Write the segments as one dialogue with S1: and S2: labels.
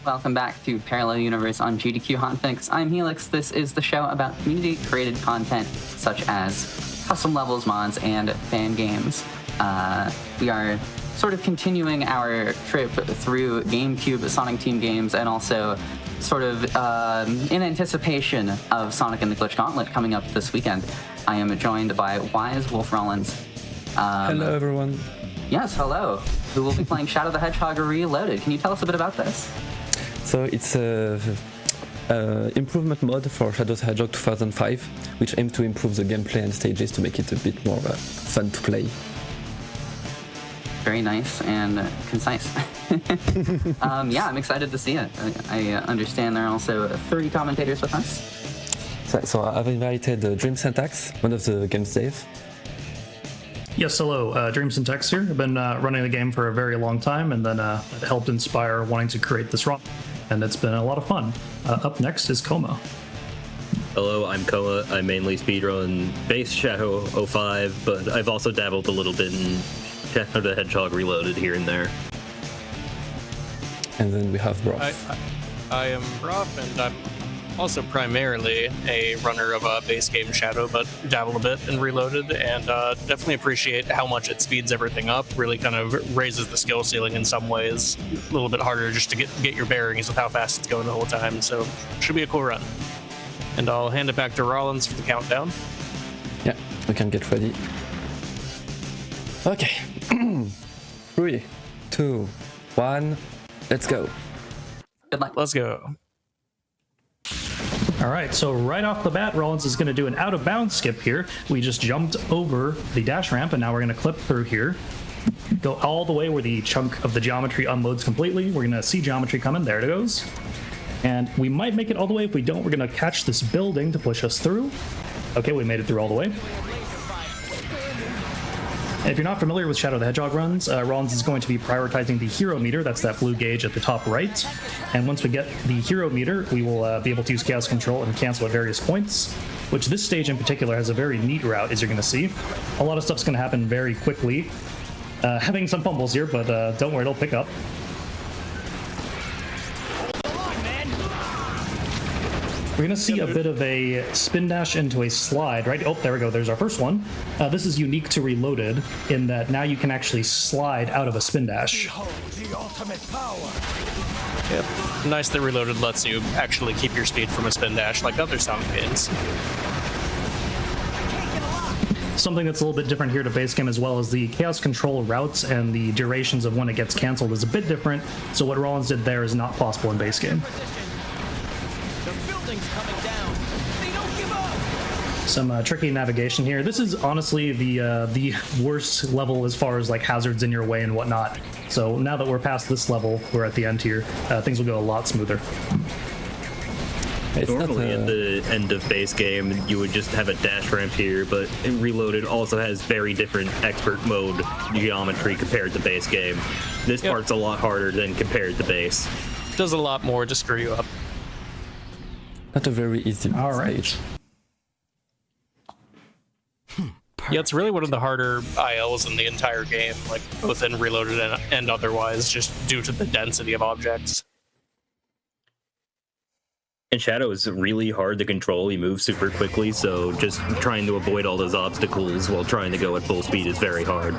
S1: Welcome back to Parallel Universe on GDQ Hotfix. I'm Helix. This is the show about community-created content such as custom levels, mods, and fan games. We are sort of continuing our trip through GameCube Sonic Team games and also sort of in anticipation of Sonic and the Glitch Gauntlet coming up this weekend. I am joined by Wise Wolf Rollins.
S2: Hello, everyone.
S1: Yes, hello. Who will be playing Shadow the Hedgehog Reloaded. Can you tell us a bit about this?
S2: So it's a improvement mode for Shadow the Hedgehog 2005, which aims to improve the gameplay and stages to make it a bit more fun to play.
S1: Very nice and concise. Yeah, I'm excited to see it. I understand there are also 30 commentators with us.
S2: So I've invited Dream Syntax, one of the game's dev.
S3: Yes, hello. Dream Syntax here. I've been running the game for a very long time, and then it helped inspire wanting to create this ROM, and it's been a lot of fun. Up next is Coma.
S4: Hello, I'm Coma. I mainly speedrun base Shadow 05, but I've also dabbled a little bit in Shadow the Hedgehog Reloaded here and there.
S2: And then we have Broth.
S5: I am Broth, and I'm also primarily a runner of a base game Shadow, but dabble a bit in Reloaded, and definitely appreciate how much it speeds everything up. Really kind of raises the skill ceiling in some ways. A little bit harder just to get your bearings with how fast it's going the whole time, so should be a cool run. And I'll hand it back to Rollins for the countdown.
S2: Yeah, we can get ready. Okay. 3, 2, 1, let's go.
S1: Good luck.
S5: Let's go.
S3: All right, so right off the bat, Rollins is going to do an out-of-bounds skip here. We just jumped over the dash ramp, and now we're going to clip through here. Go all the way where the chunk of the geometry unloads completely. We're going to see geometry coming. There it goes. And we might make it all the way. If we don't, we're going to catch this building to push us through. Okay, we made it through all the way. And if you're not familiar with Shadow the Hedgehog runs, Rollins is going to be prioritizing the hero meter. That's that blue gauge at the top right. And once we get the hero meter, we will be able to use Chaos Control and cancel at various points, which this stage in particular has a very neat route, as you're going to see. A lot of stuff's going to happen very quickly. Having some fumbles here, but don't worry, it'll pick up. We're going to see a bit of a spin dash into a slide, right? Oh, there we go. There's our first one. This is unique to Reloaded in that now you can actually slide out of a spin dash.
S5: Yep. Nice that Reloaded lets you actually keep your speed from a spin dash like other Sonic games.
S3: Something that's a little bit different here to base game as well is the Chaos Control routes and the durations of when it gets canceled is a bit different. So what Rollins did there is not possible in base game. Some tricky navigation here. This is honestly the worst level as far as like hazards in your way and whatnot. So now that we're past this level, we're at the end here. Things will go a lot smoother.
S4: Normally at the end of base game, you would just have a dash ramp here, but Reloaded also has very different expert mode geometry compared to base game. This part's a lot harder than compared to base.
S5: Does a lot more to screw you up.
S2: Not a very easy stage.
S5: Yeah, it's really one of the harder ILs in the entire game, like both in Reloaded and otherwise, just due to the density of objects.
S4: And Shadow is really hard to control. He moves super quickly, so just trying to avoid all those obstacles while trying to go at full speed is very hard.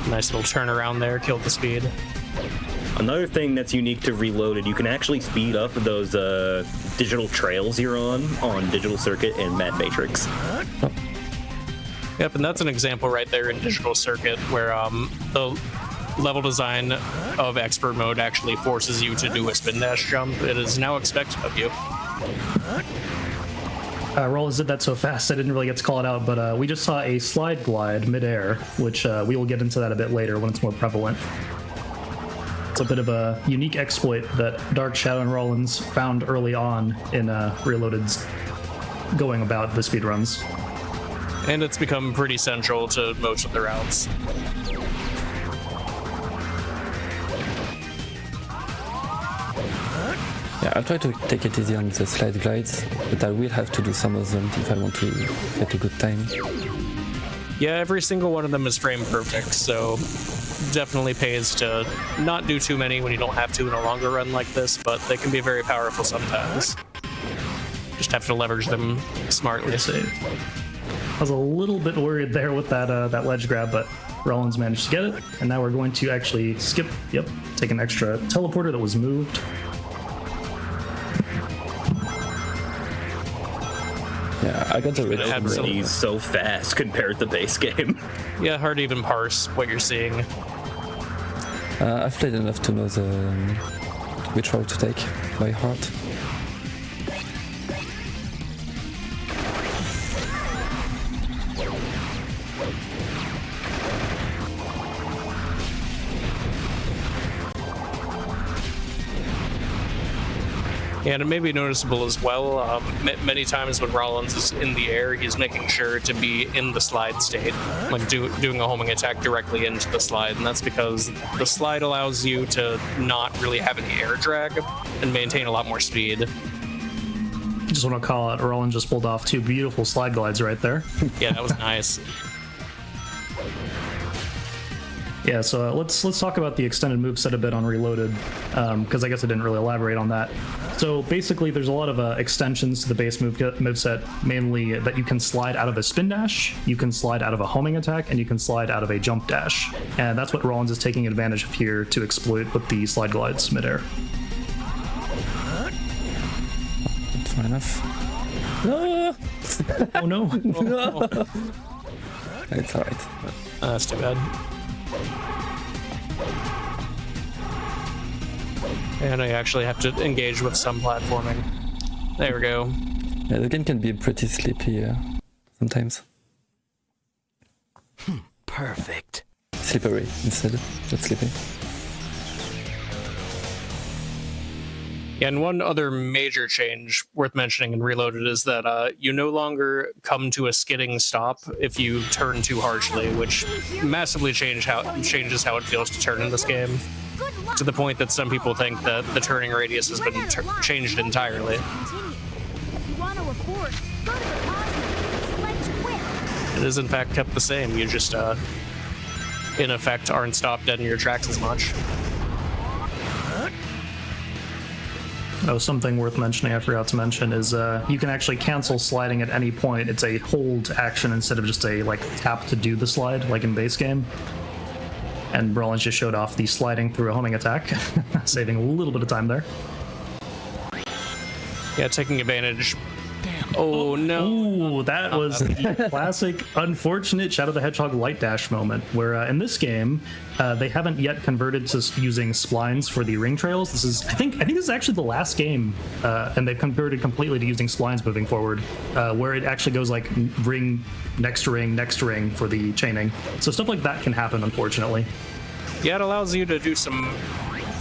S5: Nice little turnaround there, killed the speed.
S4: Another thing that's unique to Reloaded, you can actually speed up those digital trails you're on Digital Circuit and Mad Matrix.
S5: Yep, and that's an example right there in Digital Circuit where the level design of Expert Mode actually forces you to do a spin dash jump. It is now expected of you.
S3: Rollins did that so fast I didn't really get to call it out, but we just saw a slide glide midair, which we will get into that a bit later when it's more prevalent. It's a bit of a unique exploit that Dark Shadow and Rollins found early on in Reloaded's going about the speedruns.
S5: And it's become pretty central to most of the routes.
S2: Yeah, I'll try to take it easy on the slide glides, but I will have to do some of them if I want to get a good time.
S5: Yeah, every single one of them is frame perfect, so definitely pays to not do too many when you don't have to in a longer run like this, but they can be very powerful sometimes. Just have to leverage them smartly.
S3: I was a little bit worried there with that ledge grab, but Rollins managed to get it, and now we're going to actually skip, take an extra teleporter that was moved.
S2: Yeah, I got the red.
S4: He's so fast compared to base game.
S5: Yeah, hard to even parse what you're seeing.
S2: I've played enough to know which route to take by heart.
S5: And it may be noticeable as well, many times when Rollins is in the air, he's making sure to be in the slide state, like doing a homing attack directly into the slide, and that's because the slide allows you to not really have any air drag and maintain a lot more speed.
S3: Just want to call out, Rollins just pulled off 2 beautiful slide glides right there.
S5: Yeah, that was nice.
S3: Yeah, so let's talk about the extended moveset a bit on Reloaded, because I guess I didn't really elaborate on that. So basically, there's a lot of extensions to the base moveset, mainly that you can slide out of a spin dash, you can slide out of a homing attack, and you can slide out of a jump dash. And that's what Rollins is taking advantage of here to exploit with the slide glides midair.
S2: Fair enough.
S3: Oh no!
S2: It's alright.
S5: That's too bad. And I actually have to engage with some platforming. There we go.
S2: Yeah, the game can be pretty sleepy sometimes.
S6: Perfect.
S2: Slippery instead, not sleepy.
S5: Yeah, and one other major change worth mentioning in Reloaded is that you no longer come to a skidding stop if you turn too harshly, which massively changes how it feels to turn in this game, to the point that some people think that the turning radius has been changed entirely. It is in fact kept the same, you just in effect aren't stopped dead in your tracks as much.
S3: Oh, something worth mentioning I forgot to mention is you can actually cancel sliding at any point. It's a hold action instead of just a tap to do the slide like in base game. And Rollins just showed off the sliding through a homing attack, saving a little bit of time there.
S5: Yeah, taking advantage. Oh no!
S3: Ooh, that was the classic, unfortunate Shadow the Hedgehog light dash moment, where in this game they haven't yet converted to using splines for the ring trails. This is, I think this is actually the last game, and they've converted completely to using splines moving forward, where it actually goes like ring next to ring for the chaining. So stuff like that can happen, unfortunately.
S5: Yeah, it allows you to do some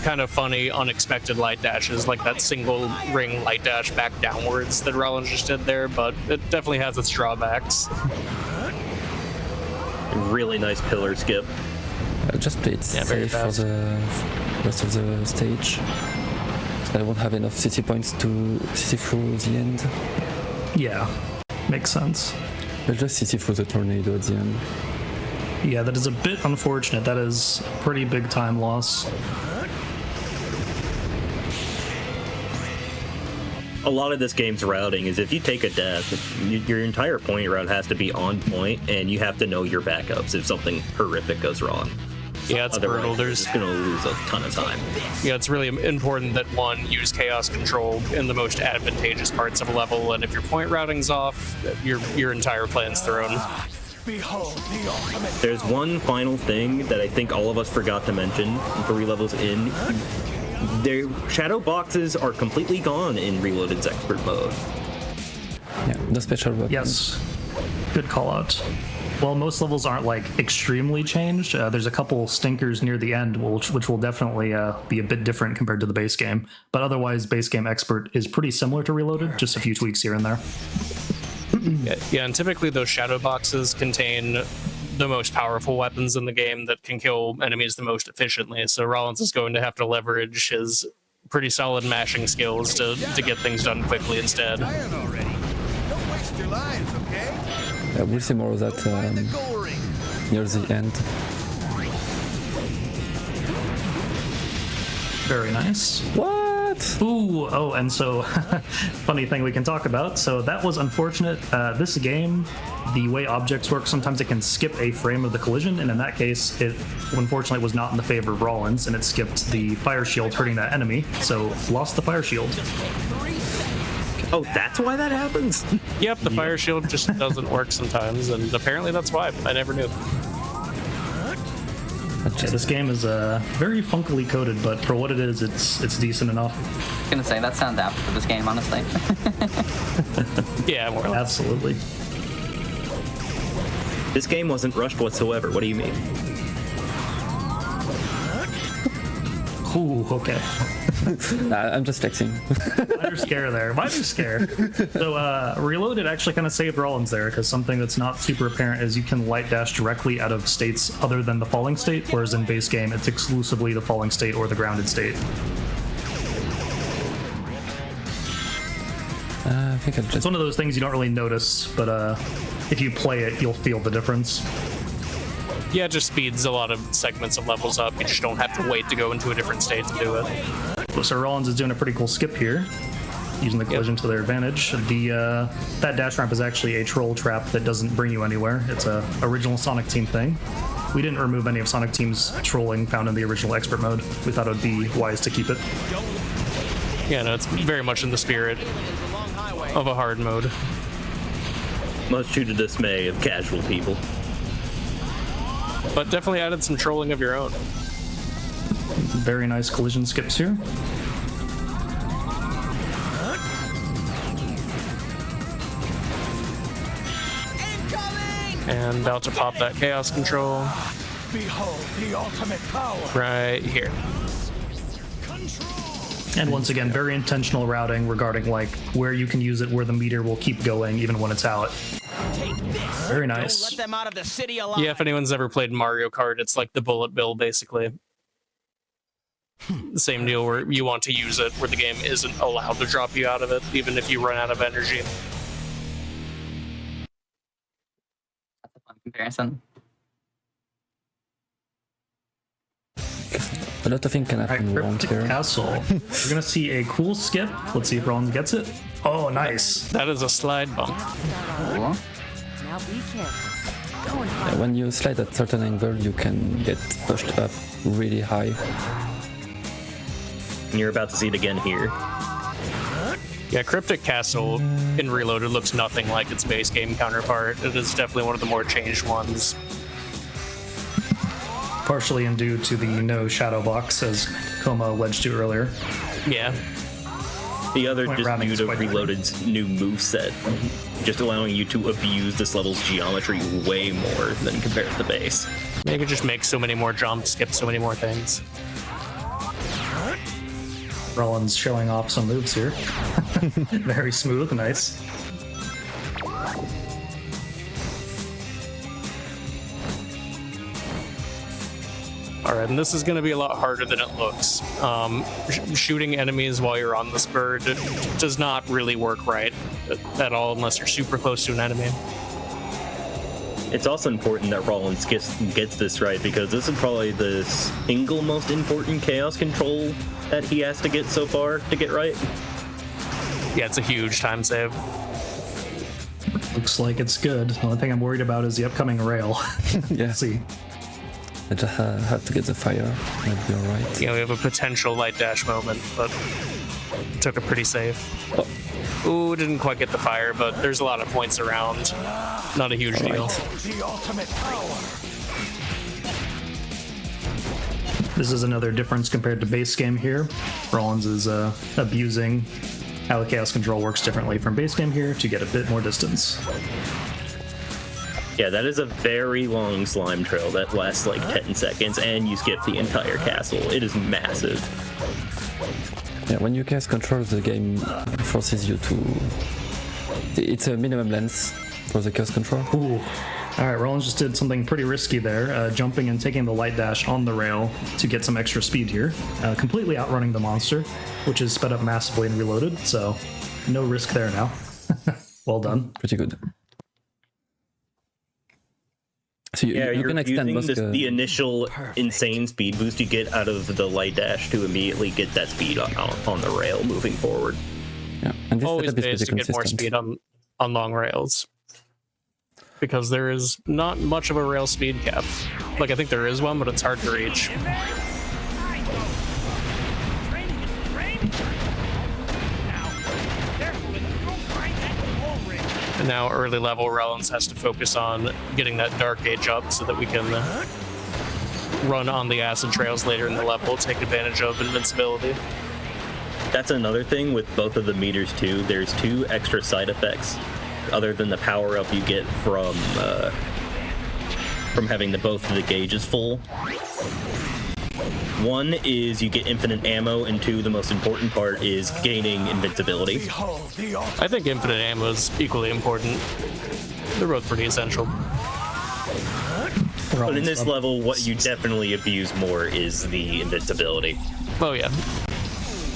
S5: kind of funny, unexpected light dashes, like that single ring light dash back downwards that Rollins just did there, but it definitely has its drawbacks.
S4: Really nice pillar skip.
S2: Just play it safe for the rest of the stage. I won't have enough city points to city through the end.
S3: Yeah, makes sense.
S2: I'll just city through the tornado at the end.
S3: Yeah, that is a bit unfortunate. That is a pretty big time loss.
S4: A lot of this game's routing is if you take a death, your entire point route has to be on point, and you have to know your backups if something horrific goes wrong.
S5: Yeah, it's
S4: Otherwise,
S5: brutal.
S4: you're just going to lose a ton of time.
S5: Yeah, it's really important that one, use chaos control in the most advantageous parts of a level, and if your point routing's off, your entire plan's thrown.
S6: Behold the ultimate.
S4: There's one final thing that I think all of us forgot to mention 3 levels in. Their shadow boxes are completely gone in Reloaded's expert mode.
S2: Yeah, the special weapon.
S3: Yes, good call out. While most levels aren't extremely changed, there's a couple stinkers near the end, which will definitely be a bit different compared to the base game. But otherwise, base game expert is pretty similar to Reloaded, just a few tweaks here and there.
S5: Yeah, and typically those shadow boxes contain the most powerful weapons in the game that can kill enemies the most efficiently. So Rollins is going to have to leverage his pretty solid mashing skills to get things done quickly instead.
S6: Don't waste your lives, okay?
S2: Yeah, we'll see more of that near the end.
S3: Very nice.
S2: What?
S3: Ooh, oh, and so, funny thing we can talk about. So that was unfortunate. This game, the way objects work, sometimes it can skip a frame of the collision, and in that case, it unfortunately was not in the favor of Rollins, and it skipped the fire shield, hurting that enemy, so lost the fire shield.
S4: Oh, that's why that happens?
S5: Yep, the fire shield just doesn't work sometimes, and apparently that's why. I never knew.
S3: Yeah, this game is very funkily coded, but for what it is, it's decent enough.
S1: I was gonna say that sounds apt for this game, honestly.
S5: Yeah, more or less.
S3: Absolutely.
S4: This game wasn't rushed whatsoever. What do you mean?
S3: Ooh, okay.
S2: I'm just flexing.
S3: Minor scare there. Minor scare. So Reloaded actually kind of saved Rollins there, because something that's not super apparent is you can light dash directly out of states other than the falling state, whereas in base game it's exclusively the falling state or the grounded state.
S2: I think I'm
S3: It's
S2: just...
S3: one of those things you don't really notice, but if you play it, you'll feel the difference.
S5: Yeah, it just speeds a lot of segments of levels up. You just don't have to wait to go into a different state to do it.
S3: So Rollins is doing a pretty cool skip here, using the collision to their advantage. That dash ramp is actually a troll trap that doesn't bring you anywhere. It's a original Sonic Team thing. We didn't remove any of Sonic Team's trolling found in the original expert mode. We thought it would be wise to keep it.
S5: Yeah, no, it's very much in the spirit of a hard mode.
S4: Much to the dismay of casual people.
S5: But definitely added some trolling of your own.
S3: Very nice collision skips here.
S5: And about to pop that chaos control
S6: Behold the ultimate power.
S5: right here.
S3: And once again, very intentional routing regarding like where you can use it, where the meter will keep going even when it's out. Very nice.
S6: Let them out of the city alive.
S5: Yeah, if anyone's ever played Mario Kart, it's like the bullet bill, basically. The same deal where you want to use it, where the game isn't allowed to drop you out of it, even if you run out of energy.
S1: That's a fun comparison.
S2: A lot of things can happen wrong
S3: Cryptic
S2: here.
S3: Castle. We're gonna see a cool skip. Let's see if Rollins gets it. Oh, nice.
S5: That is a slide bump.
S1: Cool.
S7: Now be careful.
S2: When you slide at certain angle, you can get pushed up really high.
S4: And you're about to see it again here.
S5: Yeah, Cryptic Castle in Reloaded looks nothing like its base game counterpart. It is definitely one of the more changed ones.
S3: Partially in due to the no shadow box, as Koma alleged to earlier.
S5: Yeah.
S4: The other
S3: Point
S4: just
S3: routing
S4: due
S3: is
S4: to
S3: quite
S4: Reloaded's new moveset, just allowing you to abuse this level's geometry way more than compared to the base.
S5: You could just make so many more jumps, skip so many more things.
S3: Rollins showing off some moves here. Very smooth, nice.
S5: Alright, and this is going to be a lot harder than it looks. Shooting enemies while you're on this bird does not really work right at all unless you're super close to an enemy.
S4: It's also important that Rollins gets this right, because this is probably the single most important chaos control that he has to get so far to get right.
S5: Yeah, it's a huge time save.
S3: Looks like it's good. The only thing I'm worried about is the upcoming rail.
S2: Yeah,
S3: Let's see.
S2: I just have to get the fire. Might be alright.
S5: Yeah, we have a potential light dash moment, but took it pretty safe. Ooh, didn't quite get the fire, but there's a lot of points around. Not a huge deal.
S6: The ultimate power.
S3: This is another difference compared to base game here. Rollins is abusing how the chaos control works differently from base game here to get a bit more distance.
S4: Yeah, that is a very long slime trail that lasts like 10 seconds, and you skip the entire castle. It is massive.
S2: Yeah, when you cast control, the game forces you to... It's a minimum length for the chaos control.
S3: Ooh. All right, Rollins just did something pretty risky there, jumping and taking the light dash on the rail to get some extra speed here, completely outrunning the monster, which is sped up massively and Reloaded, so no risk there now. Well done.
S2: Pretty good. So So you
S4: You're
S2: can extend
S4: using the initial insane speed boost you get out of the light dash to immediately get that speed on the rail moving forward.
S2: Yeah, and this
S5: Always
S2: setup is
S5: pays
S2: pretty
S5: to get more
S2: consistent.
S5: speed on long rails. Because there is not much of a rail speed cap. Like, I think there is one, but it's hard to reach. And now early level Rollins has to focus on getting that dark gauge up so that we can run on the acid trails later in the level, take advantage of invincibility.
S4: That's another thing with both of the meters too. There's 2 extra side effects other than the power up you get from having both of the gauges full. One is you get infinite ammo, and 2, the most important part is gaining invincibility.
S5: I think infinite ammo is equally important. They're both pretty essential.
S4: But in this level, what you definitely abuse more is the invincibility.
S5: Oh yeah.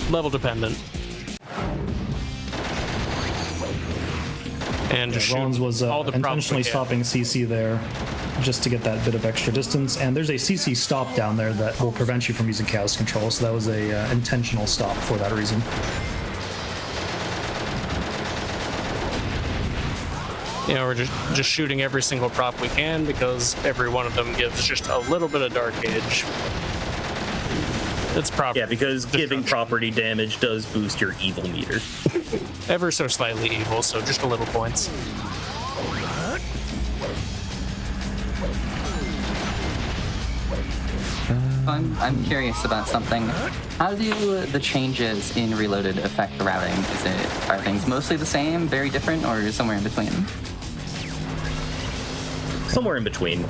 S5: Level dependent. And just
S3: Rollins
S5: shoot
S3: was
S5: all the props we
S3: intentionally
S5: can.
S3: stopping CC there just to get that bit of extra distance. And there's a CC stop down there that will prevent you from using chaos control. So that was a intentional stop for that reason.
S5: You know, we're just shooting every single prop we can because every one of them gives just a little bit of dark gauge. It's proper.
S4: Yeah, because giving property damage does boost your evil meter.
S5: Ever so slightly evil, so just a little points.
S1: I'm curious about something. How do the changes in Reloaded affect the routing? Are things mostly the same, very different, or somewhere in between?
S4: Somewhere in between.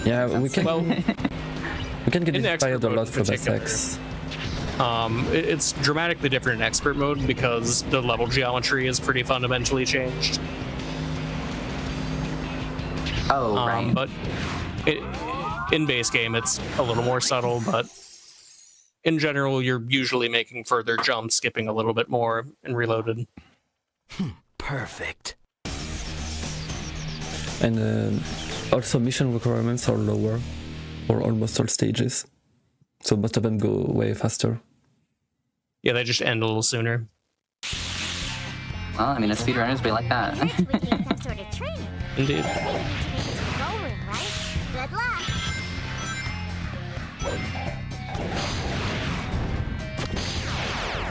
S2: Yeah, we can
S5: Well,
S2: we can get
S5: in expert
S2: inspired a
S5: mode
S2: lot
S5: in
S2: from
S5: particular.
S2: SX.
S5: It's dramatically different in expert mode because the level geometry is pretty fundamentally changed.
S1: Oh, right.
S5: But in base game, it's a little more subtle, but in general, you're usually making further jumps, skipping a little bit more in Reloaded.
S6: Perfect.
S2: And also mission requirements are lower for almost all stages. So most of them go way faster.
S5: Yeah, they just end a little sooner.
S1: Well, I mean, as speedrunners, we like that.
S7: Here's we need that sort of training.
S5: Indeed.
S7: Going, right? Good luck.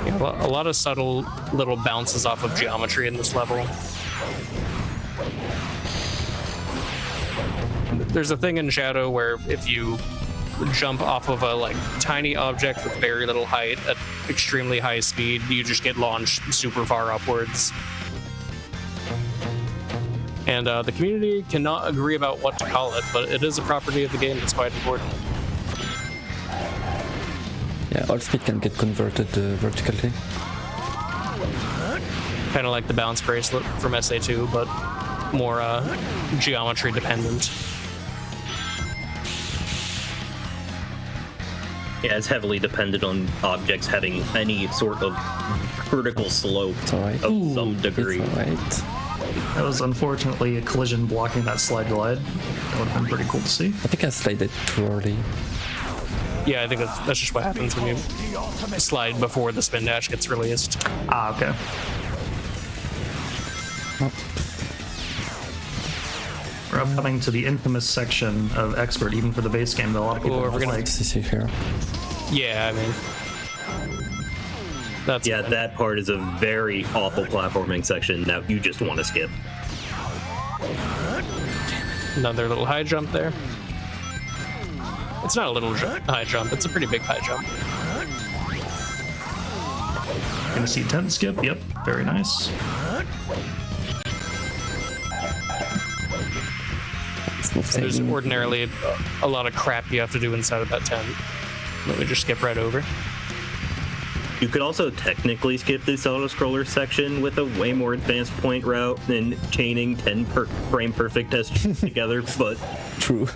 S5: Yeah, a lot of subtle little bounces off of geometry in this level. There's a thing in Shadow where if you jump off of a tiny object with very little height at extremely high speed, you just get launched super far upwards. And the community cannot agree about what to call it, but it is a property of the game that's quite important.
S2: Yeah, all speed can get converted vertically.
S5: Kind of like the bounce bracelet from SA2, but more geometry dependent.
S4: Yeah, it's heavily dependent on objects having any sort of vertical slope
S2: It's alright.
S4: of some degree.
S2: It's alright.
S3: That was unfortunately a collision blocking that slide glide. That would have been pretty cool to see.
S2: I think I slid it too early.
S5: Yeah, I think that's just what happens when you slide before the spin dash gets released.
S3: Ah, okay. We're upcoming to the infamous section of expert, even for the base game that a lot of people
S5: Or we're
S3: don't
S5: gonna
S3: like.
S2: CC here.
S5: Yeah, I mean, that's
S4: Yeah, that part is a very awful platforming section that you just want to skip.
S5: another little high jump there. It's not a little high jump; it's a pretty big high jump.
S3: Gonna see 10 skip. Yep, very nice.
S5: There's ordinarily a lot of crap you have to do inside of that tent. Let me just skip right over.
S4: You could also technically skip this auto-scroller section with a way more advanced point route than chaining 10 frame perfect tests together, but
S2: True.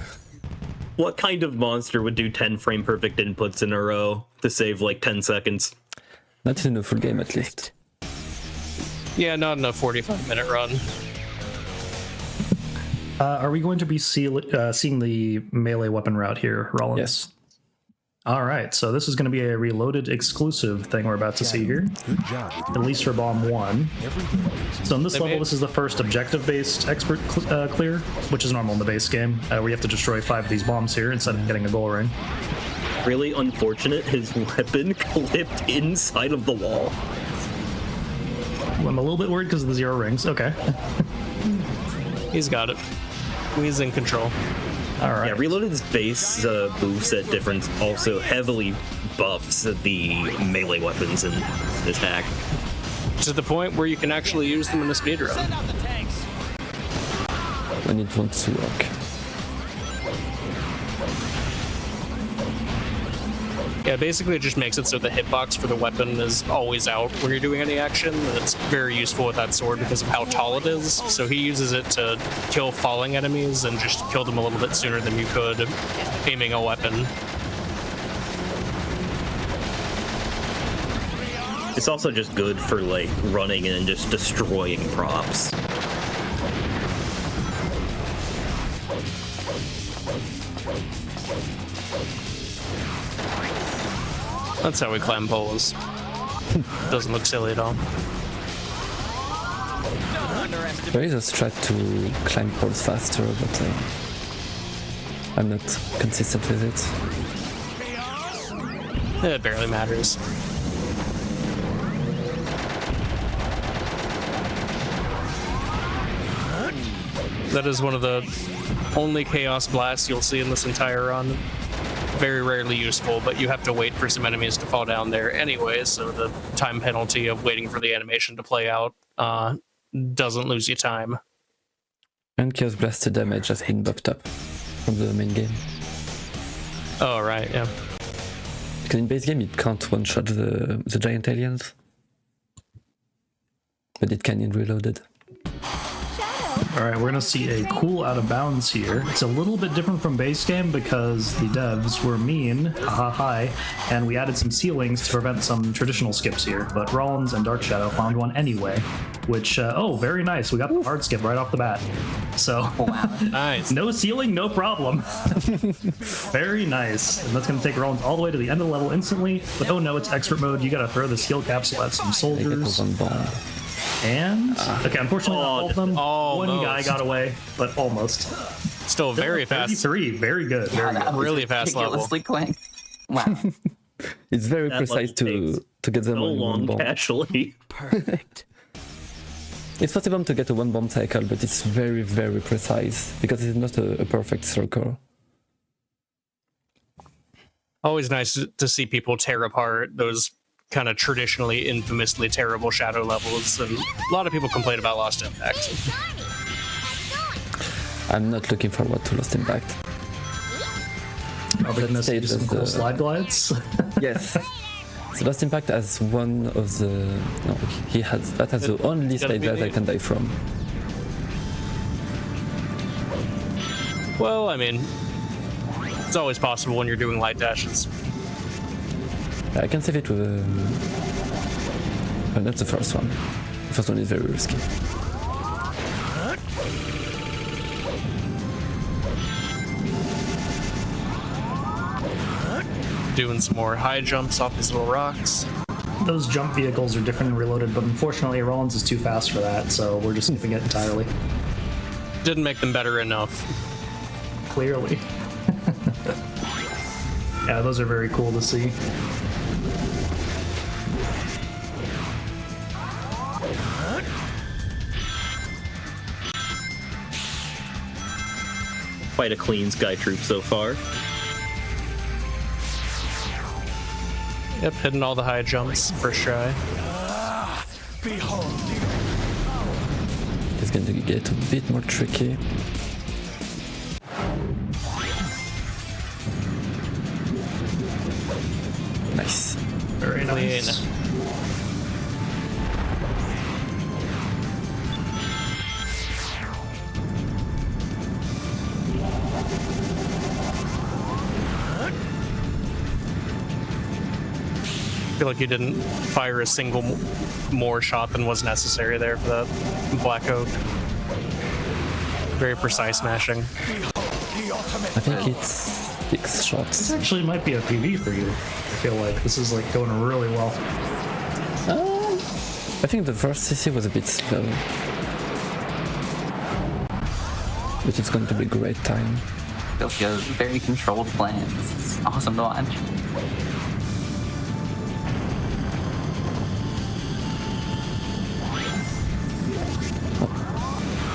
S4: what kind of monster would do 10 frame perfect inputs in a row to save like 10 seconds?
S2: Not in a full game at least.
S5: Yeah, not in a 45-minute run.
S3: Are we going to be seeing the melee weapon route here, Rollins?
S2: Yes.
S3: All right, so this is going to be a reloaded exclusive thing we're about to see here, at least for Bomb 1. So in this level, this is the first objective-based expert clear, which is normal in the base game, where you have to destroy 5 of these bombs here instead of getting a goal ring.
S4: Really unfortunate, his weapon clipped inside of the wall.
S3: I'm a little bit worried because of the 0 rings. Okay.
S5: He's got it. He's in control.
S3: All right.
S4: Yeah, Reloaded's base moveset difference also heavily buffs the melee weapons in this hack.
S5: To the point where you can actually use them in a speedrun.
S6: Send out the tanks.
S2: When it wants to work.
S5: Yeah, basically it just makes it so the hitbox for the weapon is always out when you're doing any action. And it's very useful with that sword because of how tall it is. So he uses it to kill falling enemies and just kill them a little bit sooner than you could aiming a weapon.
S4: It's also just good for like running and just destroying props.
S5: That's how we climb poles. Doesn't look silly at all.
S2: There is a strat to climb poles faster, but I'm not consistent with it.
S5: It barely matters. That is one of the only chaos blasts you'll see in this entire run. Very rarely useful, but you have to wait for some enemies to fall down there anyway, so the time penalty of waiting for the animation to play out doesn't lose you time.
S2: And Chaos Blaster damage has been buffed up from the main game.
S5: Oh, right, yeah.
S2: Because in base game it can't one-shot the giant aliens. But it can in Reloaded.
S3: All right, we're going to see a cool out of bounds here. It's a little bit different from base game because the devs were mean, and we added some ceilings to prevent some traditional skips here. But Rollins and Dark Shadow found one anyway, which, oh, very nice. We got the hard skip right off the bat. So,
S5: Nice.
S3: no ceiling, no problem. Very nice. And that's going to take Rollins all the way to the end of the level instantly. But oh no, it's expert mode. You got to throw the skill capsule at some
S2: They get
S3: soldiers.
S2: one bomb.
S3: And, okay, unfortunately, not all of them.
S5: almost.
S3: One guy got away, but almost.
S5: Still very fast.
S3: 33, very good. Very good.
S1: That was
S5: Really fast level.
S1: ridiculously quick. Wow.
S2: It's very
S4: That
S2: precise
S4: level
S2: to get them
S4: So
S2: on one
S4: long,
S2: bomb.
S4: casually.
S6: Perfect.
S2: It's possible to get a one bomb cycle, but it's very, very precise because it's not a perfect circle.
S5: Always nice to see people tear apart those kind of traditionally, infamously terrible shadow levels, and a lot of people complain about Lost Impact.
S2: I'm not looking forward to Lost Impact.
S3: Oh, goodness,
S2: Stage
S3: some
S2: is
S3: cool
S2: the-
S3: slide glides.
S2: Yes. So Lost Impact has one of the... No, he has... That has the only
S5: gotta
S2: stage
S5: be
S2: that I
S5: the-
S2: can die from.
S5: Well, I mean, it's always possible when you're doing light dashes.
S2: I can save it with but not the first one. The first one is very risky.
S5: Doing some more high jumps off these little rocks.
S3: Those jump vehicles are different and reloaded, but unfortunately Rollins is too fast for that, so we're just skipping it entirely.
S5: Didn't make them better enough.
S3: Clearly. Yeah, those are very cool to see.
S4: Quite a clean Sky Troop so far.
S5: Yep, hitting all the high jumps first try.
S6: Behold.
S2: It's going to get a bit more tricky. Nice.
S3: Very nice.
S5: Clean. I feel like you didn't fire a single more shot than was necessary there for that Black Oak. Very precise mashing.
S2: I think it's 6 shots.
S3: This actually might be a PB for you. I feel like this is like going really well.
S2: I think the first CC was a bit slow. But it's going to be a great time.
S1: Feels good. Very controlled plans. It's awesome to watch.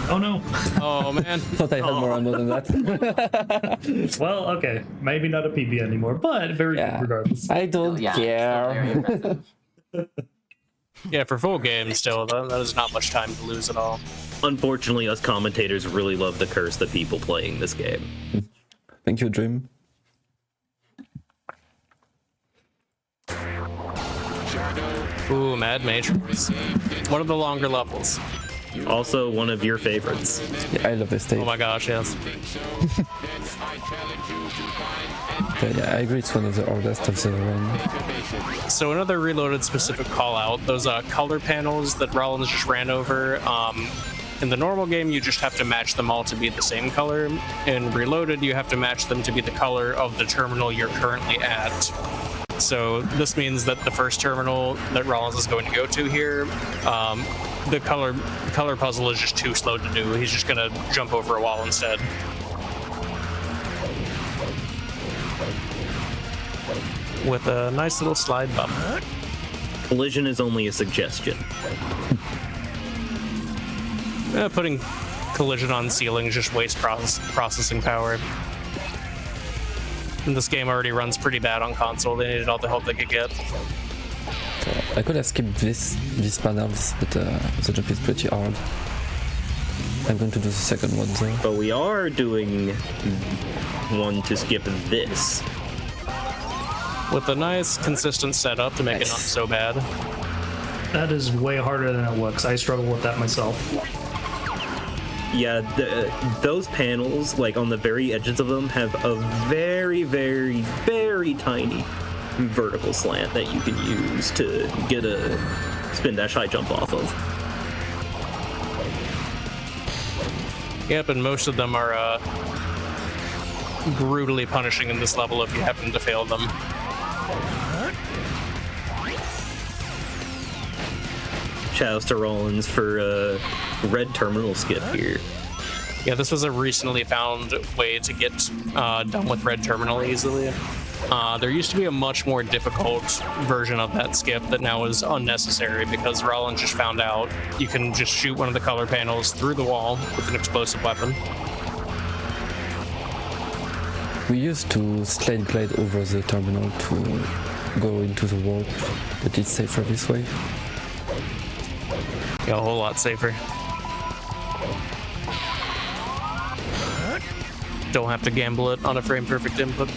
S3: Oh no.
S5: Oh man.
S2: Thought I had more ammo than that.
S3: Well, okay. Maybe not a PB anymore, but very good regardless.
S2: I don't
S1: Yeah, still very
S2: care.
S1: impressive.
S5: Yeah, for full game still, that is not much time to lose at all.
S4: Unfortunately, us commentators really love to curse the people playing this game.
S2: Thank you, Dream.
S5: Ooh, Mad Matrix. One of the longer levels.
S4: Also, one of your favorites.
S2: Yeah, I love this stage.
S5: Oh my gosh, yes.
S2: Yeah, I agree, it's one of the hardest of the run.
S5: So another Reloaded specific call out, those color panels that Rollins just ran over, in the normal game you just have to match them all to be the same color. In Reloaded you have to match them to be the color of the terminal you're currently at. So this means that the first terminal that Rollins is going to go to here, the color puzzle is just too slow to do. He's just gonna jump over a wall instead. With a nice little slide bump.
S4: Collision is only a suggestion.
S5: Putting collision on ceilings just wastes processing power. And this game already runs pretty bad on console. They needed all the help they could get.
S2: I could have skipped these panels, but the jump is pretty hard. I'm going to do the second one though.
S4: But we are doing one to skip this.
S5: With a nice, consistent setup to make it not so bad.
S3: That is way harder than it looks. I struggle with that myself.
S4: Yeah, those panels, like on the very edges of them, have a very, very, very tiny vertical slant that you can use to get a spin dash high jump off of.
S5: Yep, and most of them are brutally punishing in this level if you happen to fail them.
S4: Shouts to Rollins for red terminal skip here.
S5: Yeah, this was a recently found way to get done with red terminal easily. There used to be a much more difficult version of that skip that now is unnecessary because Rollins just found out you can just shoot one of the color panels through the wall with an explosive weapon.
S2: We used to slide glide over the terminal to go into the wall, but it's safer this way.
S5: Yeah, a whole lot safer. Don't have to gamble it on a frame perfect input.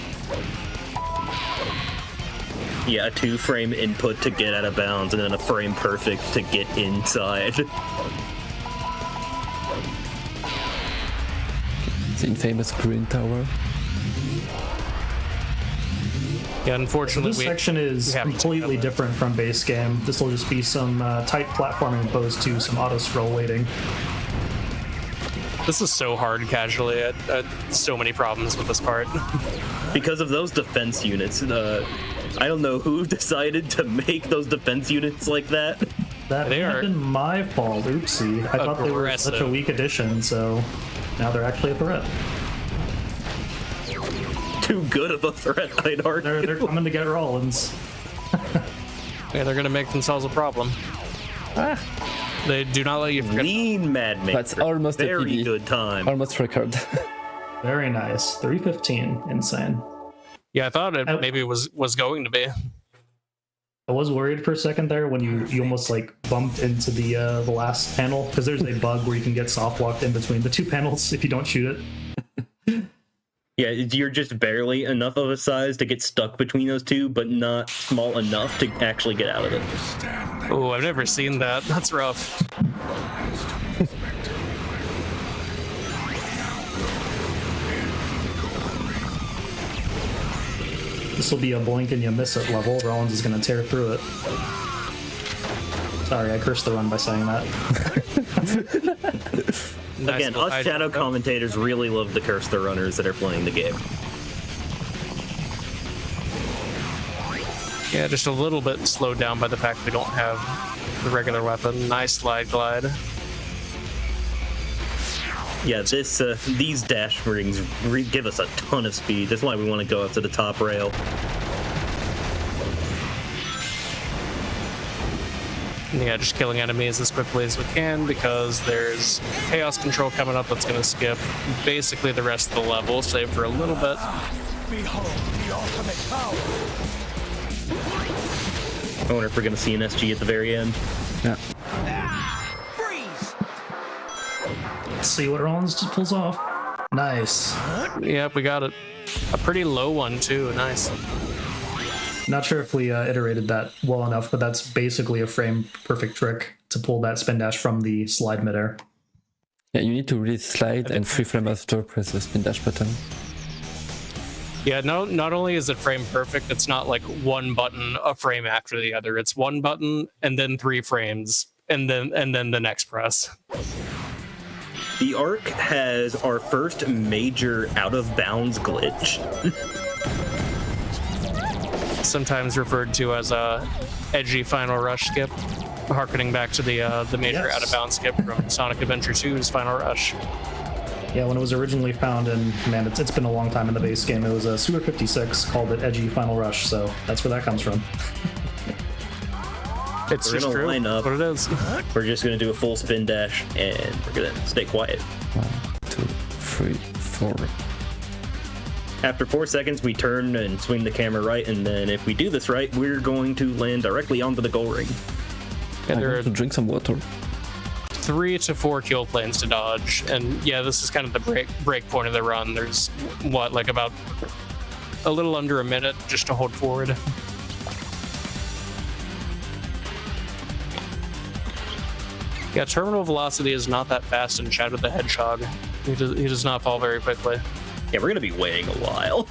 S4: Yeah, a 2-frame input to get out of bounds and then a frame perfect to get inside.
S2: The infamous green tower.
S5: Yeah, unfortunately,
S3: This section is completely different from base game. This will just be some tight platforming opposed to some auto-scroll waiting.
S5: This is so hard casually. I had so many problems with this part.
S4: Because of those defense units, I don't know who decided to make those defense units like that.
S3: That
S5: They
S3: may
S5: are
S3: have been my fault. Oopsie. I thought they were such a
S5: aggressive.
S3: weak addition, so now they're actually a threat.
S4: Too good of a threat, I'd argue.
S3: They're coming to get Rollins.
S5: Yeah, they're gonna make themselves a problem. They do not let you forget.
S4: Lean Mad Maker.
S2: That's almost a
S4: very
S2: PB.
S4: good time.
S2: Almost record.
S3: Very nice. 315. Insane.
S5: Yeah, I thought it maybe was going to be.
S3: I was worried for a second there when you almost like bumped into the last panel, because there's a bug where you can get soft walked in between the two panels if you don't shoot it.
S4: Yeah, you're just barely enough of a size to get stuck between those two, but not small enough to actually get out of it.
S5: Oh, I've never seen that. That's rough.
S3: This will be a blink and you miss it level. Rollins is going to tear through it. Sorry, I cursed the run by saying that.
S5: Nice
S4: Again,
S5: little
S4: us
S5: high
S4: shadow
S5: jump.
S4: commentators really love to curse the runners that are playing the game.
S5: Yeah, just a little bit slowed down by the fact we don't have the regular weapon. Nice slide glide.
S4: Yeah, these dash rings give us a ton of speed. That's why we want to go up to the top rail.
S5: Yeah, just killing enemies as quickly as we can because there's chaos control coming up that's going to skip basically the rest of the level, save for a little bit.
S6: Behold the ultimate power.
S4: I wonder if we're going to see an SG at the very end.
S2: Yeah.
S6: Freeze.
S3: Let's see what Rollins just pulls off. Nice.
S5: Yep, we got it. A pretty low one, too. Nice.
S3: Not sure if we iterated that well enough, but that's basically a frame perfect trick to pull that spin dash from the slide midair.
S2: Yeah, you need to really slide and free frame after press the spin dash button.
S5: Yeah, no, not only is it frame perfect, it's not like one button a frame after the other. It's one button and then 3 frames and then the next press.
S4: The arc has our first major out-of-bounds glitch.
S5: Sometimes referred to as a edgy final rush skip, harkening back to the major
S3: Yes.
S5: out-of-bounds skip from Sonic Adventure 2's Final Rush.
S3: Yeah, when it was originally found, and man, it's been a long time in the base game. It was a Sewer 56 called it Edgy Final Rush, so that's where that comes from.
S5: It's
S4: We're
S5: just
S4: gonna
S5: true.
S4: line up.
S5: What it is.
S4: We're just going to do a full spin dash, and we're going to stay quiet.
S2: 1, 2, 3, 4.
S4: After 4 seconds, we turn and swing the camera right, and then if we do this right, we're going to land directly onto the goal ring.
S5: Yeah,
S2: I
S5: there are
S2: want to drink some water.
S5: 3 to 4 kill planes to dodge, and yeah, this is kind of the break point of the run. There's like about a little under a minute just to hold forward. Yeah, terminal velocity is not that fast in Shadow the Hedgehog. He does not fall very quickly.
S4: Yeah, we're going to be waiting a while.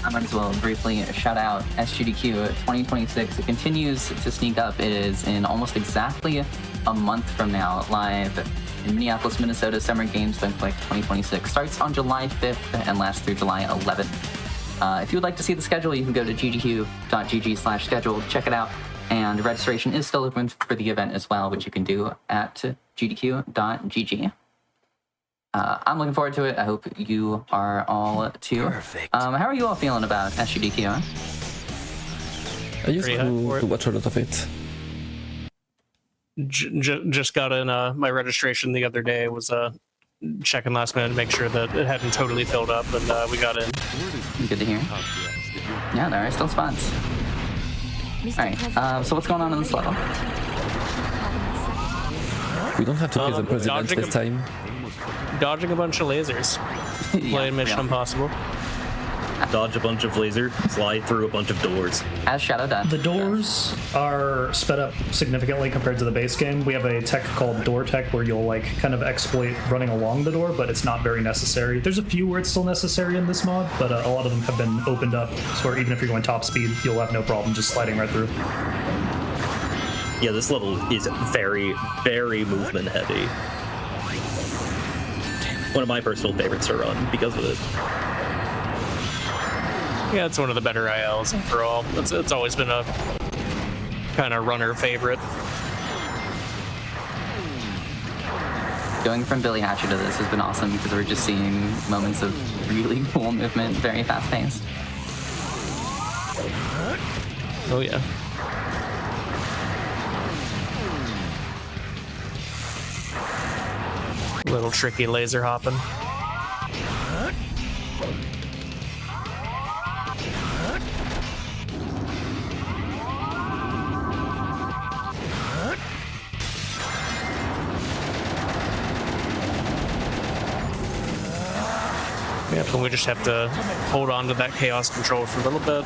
S1: I might as well briefly shout out SGDQ 2026. It continues to sneak up. It is in almost exactly a month from now, live in Minneapolis, Minnesota. Summer GamesDoneQuick 2026 starts on July 5th and lasts through July 11th. If you would like to see the schedule, you can go to gdq.gg/schedule, check it out. And registration is still open for the event as well, which you can do at gdq.gg. I'm looking forward to it. I hope you are all too.
S6: Perfect.
S1: How are you all feeling about SGDQ?
S2: I used
S5: Pretty hyped for it.
S2: to watch a lot of it.
S5: Just got in my registration the other day. Was checking last minute to make sure that it hadn't totally filled up, and we got in.
S1: Good to hear. Yeah, there are still spots. Alright, so what's going on in this level?
S2: We don't have to play the president
S5: dodging
S2: this time.
S5: Dodging a bunch of lasers. Playing Mission Impossible.
S4: Dodge a bunch of laser, slide through a bunch of doors.
S1: As Shadow does.
S3: The doors are sped up significantly compared to the base game. We have a tech called door tech where you'll like kind of exploit running along the door, but it's not very necessary. There's a few where it's still necessary in this mod, but a lot of them have been opened up, so where even if you're going top speed, you'll have no problem just sliding right through.
S4: Yeah, this level is very, very movement heavy. One of my personal favorites to run because of it.
S5: Yeah, it's one of the better ILs after all. It's always been a kind of runner favorite.
S1: Going from Billy Hatcher to this has been awesome because we're just seeing moments of really cool movement, very fast paced.
S5: Oh yeah. Little tricky laser hopping. Yep, and we just have to hold on to that chaos control for a little bit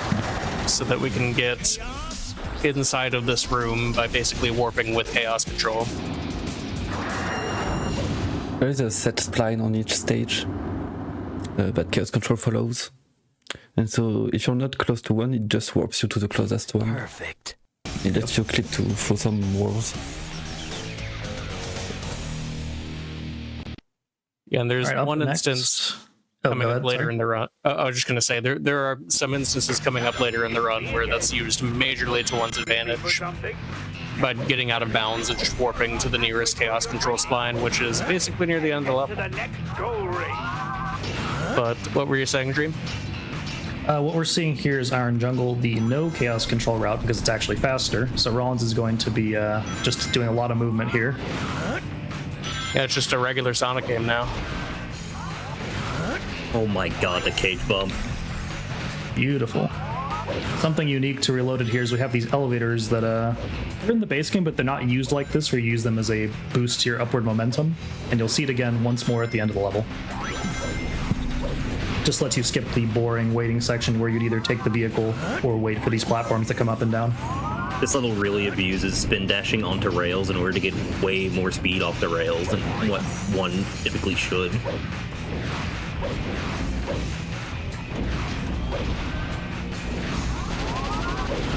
S5: so that we can get inside of this room by basically warping with chaos control.
S2: There is a set spline on each stage that chaos control follows. And so if you're not close to one, it just warps you to the closest one.
S6: Perfect.
S2: It lets you click to through some walls.
S5: Yeah, and there's
S3: All right, up
S5: one
S3: next-
S5: instance
S3: Oh,
S5: coming
S3: go
S5: up
S3: ahead,
S5: later
S3: sorry.
S5: in the run. I was just going to say there are some instances coming up later in the run where that's used majorly to one's advantage by getting out of bounds and just warping to the nearest chaos control spline, which is basically near the end of the level.
S6: The next goal ring.
S5: But what were you saying, Dream?
S3: What we're seeing here is Iron Jungle, the no chaos control route, because it's actually faster. So Rollins is going to be just doing a lot of movement here.
S5: Yeah, it's just a regular Sonic game now.
S4: Oh my god, the cage bump.
S3: Beautiful. Something unique to Reloaded here is we have these elevators that are in the base game, but they're not used like this. We use them as a boost to your upward momentum, and you'll see it again once more at the end of the level. Just lets you skip the boring waiting section where you'd either take the vehicle or wait for these platforms to come up and down.
S4: This level really abuses spin dashing onto rails in order to get way more speed off the rails than what one typically should.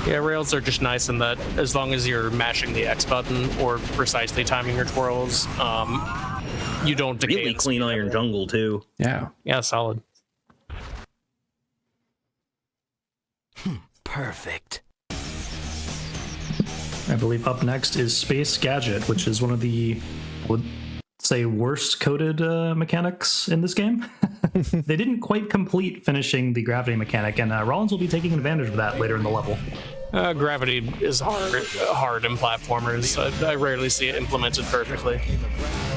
S5: Yeah, rails are just nice in that as long as you're mashing the X button or precisely timing your twirls, you don't decay.
S4: Really
S5: in
S4: clean
S5: speed
S4: Iron
S5: ever.
S4: Jungle too.
S2: Yeah.
S5: Yeah, solid.
S6: Perfect.
S3: I believe up next is Space Gadget, which is one of the, I would say, worst coded mechanics in this game. They didn't quite complete finishing the gravity mechanic, and Rollins will be taking advantage of that later in the level.
S5: Gravity is hard in platformers. I rarely see it implemented perfectly.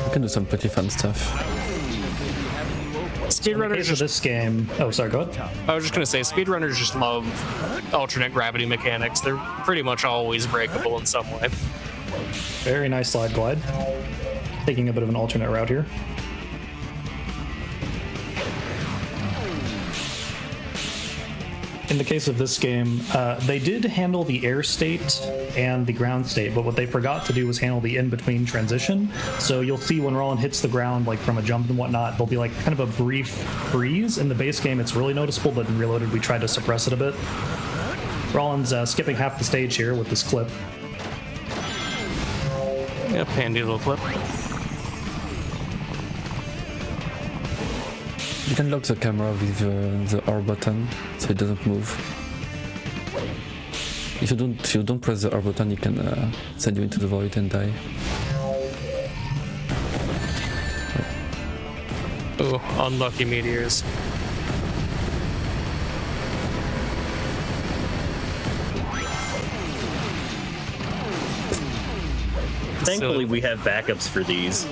S2: You can do some pretty fun stuff.
S3: In the
S5: Speedrunners
S3: case of
S5: just,
S3: this game, oh, sorry, go ahead.
S5: I was just gonna say, speedrunners just love alternate gravity mechanics. They're pretty much always breakable in some way.
S3: Very nice slide glide. Taking a bit of an alternate route here. In the case of this game, they did handle the air state and the ground state, but what they forgot to do was handle the in-between transition. So you'll see when Roland hits the ground, like from a jump and whatnot, there'll be like kind of a brief freeze. In the base game, it's really noticeable, but in Reloaded, we tried to suppress it a bit. Roland's skipping half the stage here with this clip.
S5: Yep, handy little clip.
S2: You can lock the camera with the R button, so it doesn't move. If you don't press the R button, it can send you into the void and die.
S5: Ooh, unlucky meteors.
S4: Thankfully, we have backups for these.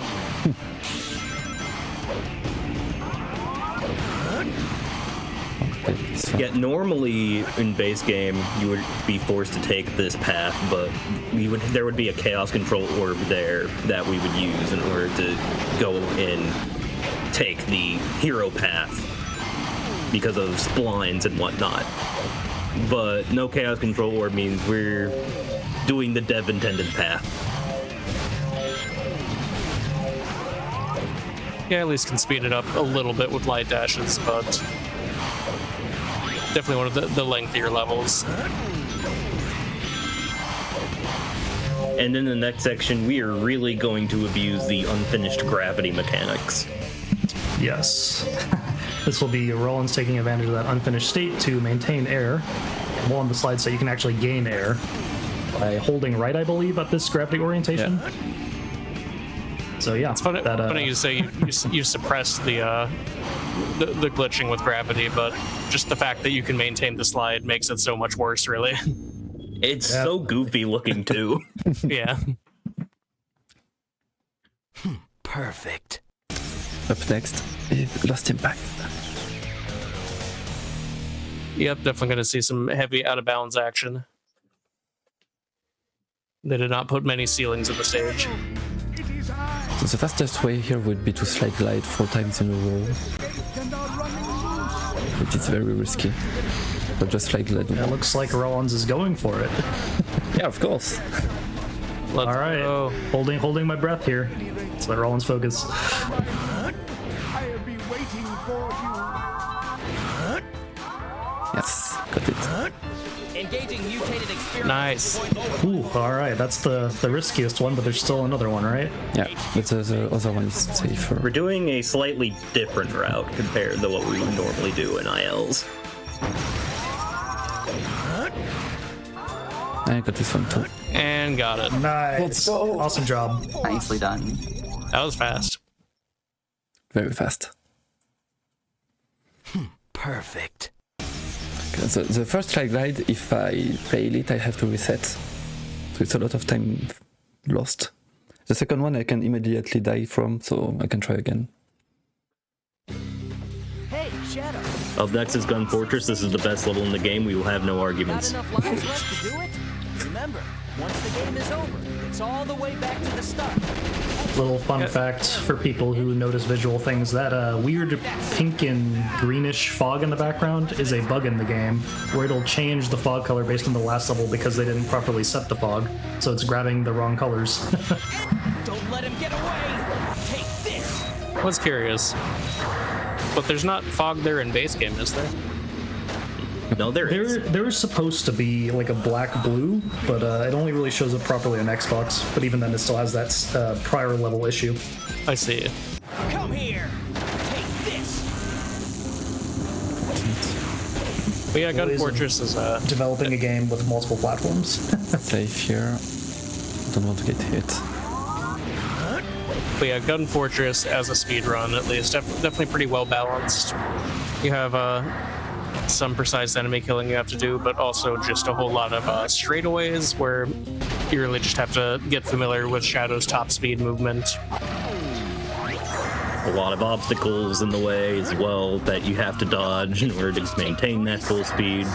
S2: Okay, so
S4: Yet normally in base game you would be forced to take this path, but there would be a chaos control orb there that we would use in order to go and take the hero path because of splines and whatnot. But no chaos control orb means we're doing the dev intended path.
S5: Yeah, at least can speed it up a little bit with light dashes, but definitely one of the lengthier levels.
S4: And in the next section, we are really going to abuse the unfinished gravity mechanics.
S3: Yes. This will be Roland's taking advantage of that unfinished state to maintain air. While on the slide state, you can actually gain air by holding right, I believe, at this gravity orientation.
S2: Yeah.
S3: So yeah,
S5: It's funny, funny you say you suppress the glitching with gravity, but just the fact that you can maintain the slide makes it so much worse, really.
S4: It's so goofy looking too.
S5: Yeah.
S6: Perfect.
S2: up next is Lost Impact.
S5: Yep, definitely going to see some heavy out of bounds action. They did not put many ceilings in the stage.
S2: So the fastest way here would be to slide glide 4 times in a row, but it's very risky. But just slide glide.
S3: It looks like Rollins is going for it.
S2: Yeah, of course.
S5: Let's
S3: All right,
S5: go.
S3: holding my breath here. Let's let Rollins focus.
S6: I'll be waiting for you.
S2: Yes, got it.
S8: Engaging mutated experiment.
S5: Nice.
S3: Ooh, all right, that's the riskiest one, but there's still another one, right?
S2: Yeah, but the other one is safer.
S4: We're doing a slightly different route compared to what we would normally do in ILs.
S2: I got this one too.
S5: And got it.
S3: Nice. Awesome job.
S1: Nicely done.
S5: That was fast.
S2: Very fast.
S6: Perfect.
S2: Okay, so the first flag glide, if I fail it, I have to reset. So it's a lot of time lost. The second one I can immediately die from, so I can try again.
S8: Hey, Shadow.
S4: Up next is Gun Fortress. This is the best level in the game. We will have no
S8: Got
S4: arguments.
S8: enough lives left to do it? Remember, once the game is over, it's all the way back to the start.
S3: Little fun fact for people who notice visual things, that weird pink and greenish fog in the background is a bug in the game, where it'll change the fog color based on the last level because they didn't properly set the fog, so it's grabbing the wrong colors.
S8: Don't let him get away. Take this.
S5: I was curious. But there's not fog there in base game, is there?
S4: No, there is.
S3: There's supposed to be like a black-blue, but it only really shows up properly on Xbox, but even then it still has that prior level issue.
S5: I see.
S8: Come here. Take this.
S5: But yeah, Gun
S3: Ways of
S5: Fortress is
S3: Developing a game with multiple platforms.
S2: Safe here. Don't want to get hit.
S5: But yeah, Gun Fortress as a speedrun, at least, definitely pretty well balanced. You have some precise enemy killing you have to do, but also just a whole lot of straightaways where you really just have to get familiar with Shadow's top speed movement.
S4: A lot of obstacles in the way as well that you have to dodge in order to maintain that full speed.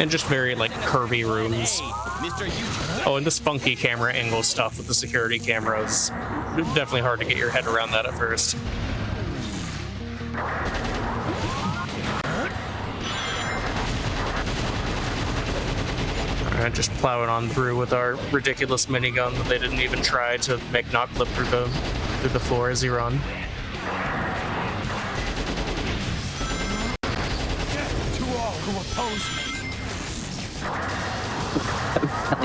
S5: And just very, like, curvy rooms.
S8: Mr.
S5: Oh, and this funky camera angle stuff with the security cameras. Definitely hard to get your head around that at first. Alright, just plowing on through with our ridiculous minigun that they didn't even try to make not clip through the floor as you run.
S6: To all who oppose me.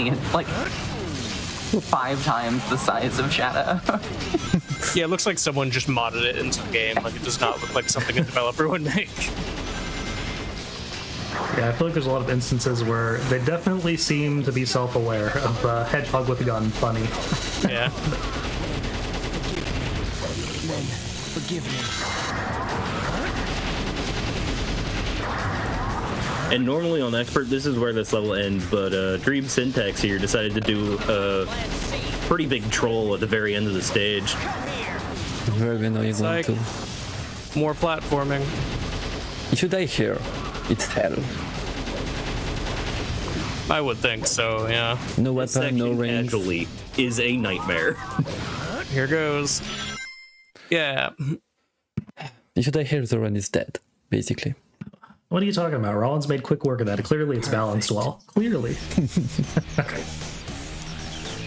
S1: It's like 5 times the size of Shadow.
S5: Yeah, it looks like someone just modded it into the game. Like, it does not look like something a developer would make.
S3: Yeah, I feel like there's a lot of instances where they definitely seem to be self-aware of Hedgehog with a gun funny.
S5: Yeah.
S8: Forgive me.
S4: And normally on Expert, this is where this level ends, but Dream Syntax here decided to do a pretty big troll at the very end of the stage.
S2: Very annoying one
S5: like-
S2: too.
S5: More platforming.
S2: If you die here, it's hell.
S5: I would think so, yeah.
S2: No
S4: This
S2: weapon, no
S4: section
S2: range.
S4: actually is a nightmare.
S5: Here goes. Yeah.
S2: If you die here, the run is dead, basically.
S3: What are you talking about? Rollins made quick work of that. Clearly it's balanced well. Clearly.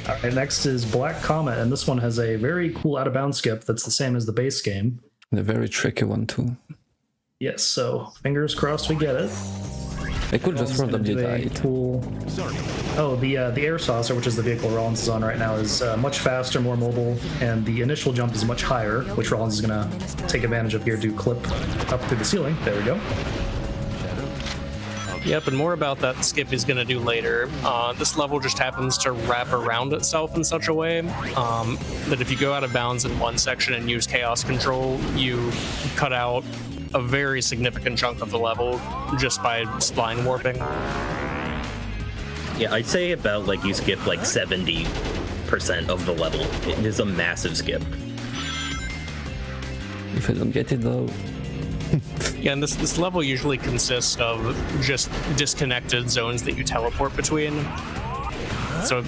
S3: Alright, next is Black Comet, and this one has a very cool out-of-bounds skip that's the same as the base game.
S2: And a very tricky one too.
S3: Yes, so fingers crossed we get it.
S2: I could just
S3: Rollins
S2: randomly
S3: gonna do
S2: die.
S3: a cool... Oh, the air saucer, which is the vehicle Rollins is on right now, is much faster, more mobile, and the initial jump is much higher, which Rollins is going to take advantage of here, do clip up through the ceiling. There we go.
S5: Yep, and more about that skip he's going to do later. This level just happens to wrap around itself in such a way that if you go out of bounds in one section and use chaos control, you cut out a very significant chunk of the level just by spline warping.
S4: Yeah, I'd say about like you skip like 70% of the level. It is a massive skip.
S2: If I don't get it though.
S5: Yeah, and this level usually consists of just disconnected zones that you teleport between. So I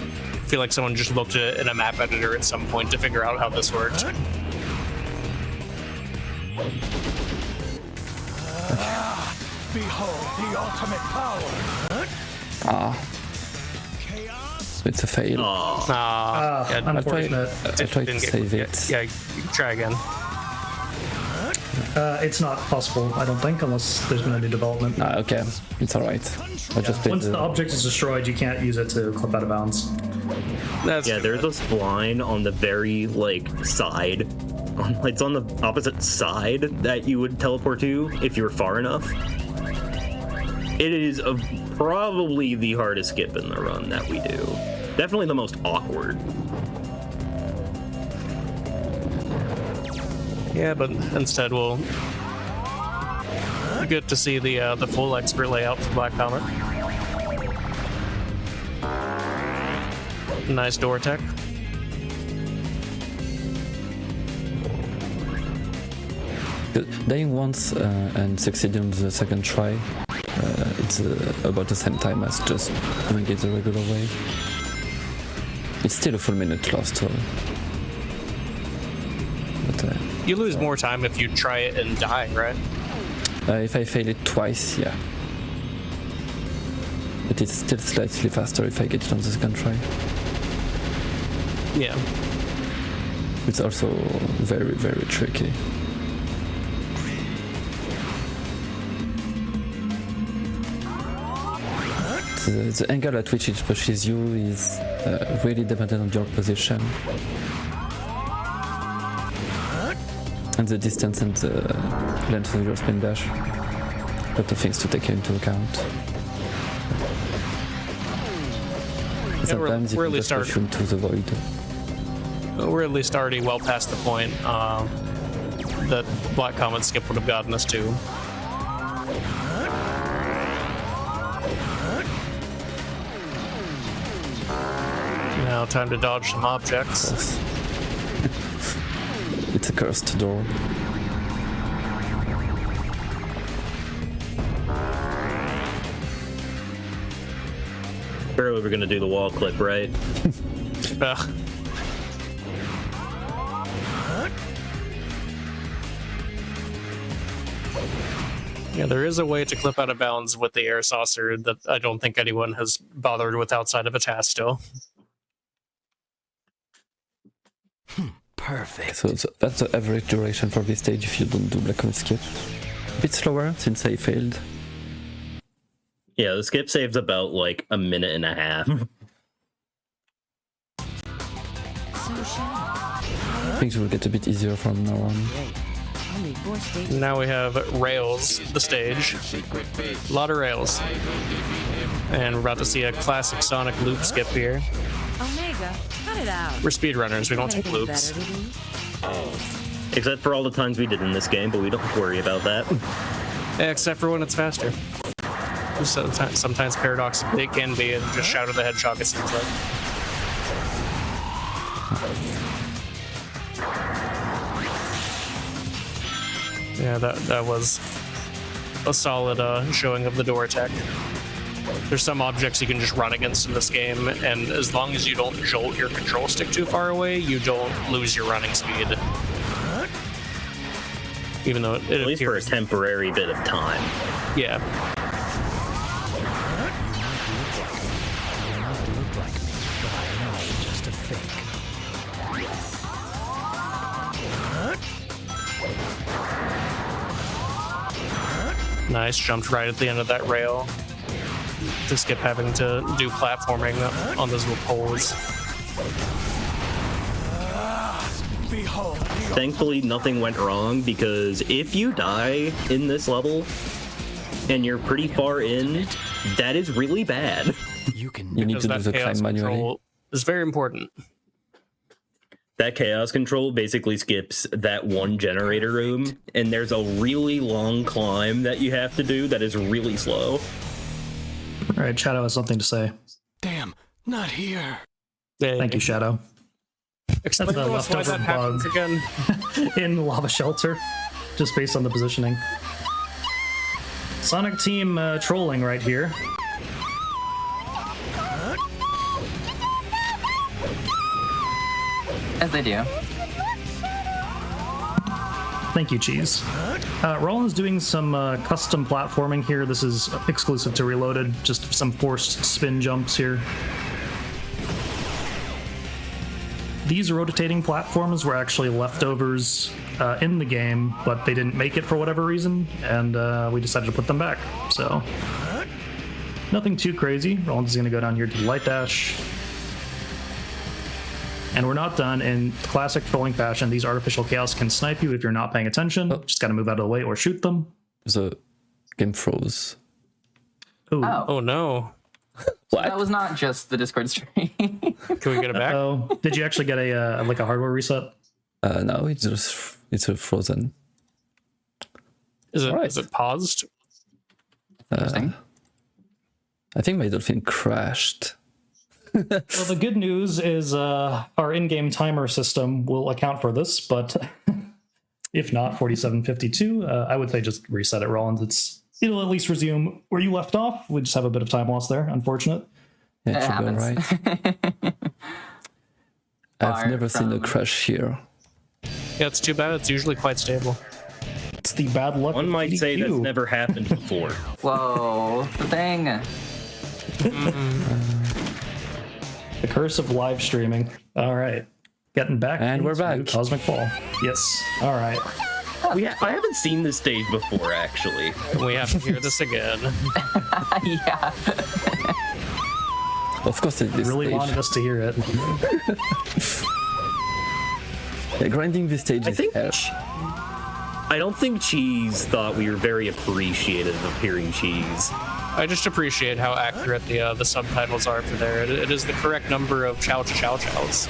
S5: feel like someone just looked at it in a map editor at some point to figure out how this worked.
S6: Behold the ultimate power.
S2: Ah. So it's a fail.
S5: Yeah,
S3: Unfortunate.
S2: I tried to
S5: didn't get-
S2: save it.
S5: Yeah, you can try again.
S3: It's not possible, I don't think, unless there's been a new development.
S2: Okay, it's alright. I just played
S3: Once the object is destroyed, you can't use it to clip out of bounds.
S5: That's
S4: Yeah, there's a spline on the very, like, side. It's on the opposite side that you would teleport to if you were far enough. It is probably the hardest skip in the run that we do. Definitely the most awkward.
S5: Yeah, but instead we'll get to see the full expert layout for Black Comet. Nice door tech.
S2: Dying once and succeeding on the second try, it's about the same time as just doing it the regular way. It's still a full minute lost, so... But,
S5: You lose more time if you try it and die, right?
S2: if I fail it twice, yeah. But it's still slightly faster if I get it on the second try.
S5: Yeah.
S2: It's also very, very tricky. The angle at which it pushes you is really dependent on your position. And the distance and the length of your spin dash. A lot of things to take into account. Sometimes
S5: we're
S2: you
S5: really
S2: just push into the void.
S5: We're at least already well past the point that Black Comet skip would have gotten us to. Now time to dodge some objects.
S2: It's a cursed door.
S4: Barely we're gonna do the wall clip, right?
S5: Yeah, there is a way to clip out of bounds with the air saucer that I don't think anyone has bothered with outside of a task still.
S6: Perfect.
S2: So that's the average duration for this stage if you don't do Black Comet skip. A bit slower since I failed.
S4: Yeah, the skip saves about like a minute and a half.
S2: Things will get a bit easier from now on.
S5: Now we have rails, the stage. A lot of rails. And we're about to see a classic Sonic loop skip here.
S9: Omega, cut it out.
S5: We're speedrunners, we don't take loops.
S4: Except for all the times we did in this game, but we don't worry about that.
S5: Except for when it's faster. Sometimes paradoxically it can be, and just Shadow the Hedgehog, it seems like. Yeah, that was a solid showing of the door attack. There's some objects you can just run against in this game, and as long as you don't jolt your control stick too far away, you don't lose your running speed. Even though it
S4: At least for a
S5: appears...
S4: temporary bit of time.
S5: Yeah. Nice, jumped right at the end of that rail to skip having to do platforming on those little poles.
S6: Behold.
S4: Thankfully, nothing went wrong, because if you die in this level and you're pretty far in, that is really bad.
S6: You can.
S2: You need to do
S5: Because
S2: the
S5: that chaos
S2: climb manually.
S5: control is very important.
S4: That chaos control basically skips that one generator room, and there's a really long climb that you have to do that is really slow.
S3: All right, Shadow has something to say.
S6: Damn, not here.
S3: Thank you, Shadow.
S5: Explain
S3: That's
S5: to
S3: a
S5: us why
S3: leftover
S5: that happens
S3: bug.
S5: again.
S3: In Lava Shelter, just based on the positioning. Sonic Team trolling right here.
S1: As they do.
S3: Thank you, Cheese. Roland's doing some custom platforming here. This is exclusive to Reloaded, just some forced spin jumps here. these rotating platforms were actually leftovers in the game, but they didn't make it for whatever reason, and we decided to put them back. So, nothing too crazy. Rollins is going to go down here to the light dash. And we're not done. In classic trolling fashion, these artificial chaos can snipe you if you're not paying attention. Just got to move out of the way or shoot them.
S2: The game froze.
S3: Ooh.
S5: Oh no.
S2: What?
S1: That was not just the Discord stream.
S5: Can we get it back?
S3: Oh, did you actually get a like a hardware reset?
S2: No, it's frozen.
S5: Is it
S2: Right.
S5: is it paused?
S1: Interesting.
S2: I think my Dolphin crashed.
S3: Well, the good news is our in-game timer system will account for this, but if not, 4752, I would say just reset it, Rollins. It'll at least resume where you left off. We just have a bit of time loss there, unfortunate.
S2: Yeah,
S1: It
S2: it should be
S1: happens.
S2: alright. I've
S1: Far
S2: never seen a
S1: from-
S2: crash here.
S5: Yeah, it's too bad. It's usually quite stable.
S3: It's the bad luck.
S4: One
S3: of
S4: might say that's
S3: PDQ.
S4: never happened before.
S1: Whoa, the thing.
S3: The curse of live streaming. All right, getting back.
S2: And we're
S3: into
S2: back.
S3: Cosmic Fall. Yes. All right.
S4: I haven't seen this stage before, actually.
S5: We have to hear this again.
S1: Yeah.
S2: Of course, it is.
S3: Really wanted us to hear it.
S2: Yeah, grinding this stage is
S4: think-
S2: hell.
S4: I don't think Cheese thought we were very appreciative of hearing Cheese.
S5: I just appreciate how accurate the subtitles are for there. It is the correct number of chow chow chows.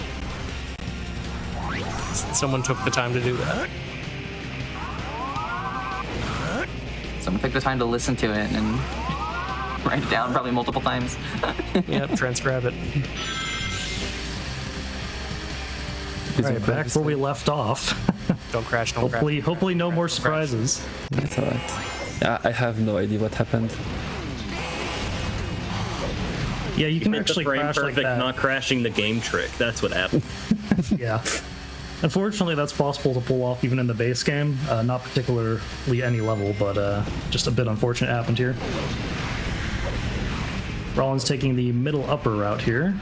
S5: Someone took the time to do that.
S1: Someone took the time to listen to it and write it down probably multiple times.
S5: Yep, transcribe it.
S3: All right, back where we left off.
S5: Don't crash, don't crash.
S3: Hopefully, no more surprises.
S2: That's alright. I have no idea what happened.
S3: Yeah, you can
S4: Hit the
S3: actually
S4: frame
S3: crash
S4: perfect,
S3: like that.
S4: not crashing the game trick. That's what happened.
S3: Yeah. Unfortunately, that's possible to pull off even in the base game. Not particularly any level, but just a bit unfortunate happened here. Rollins taking the middle upper route here.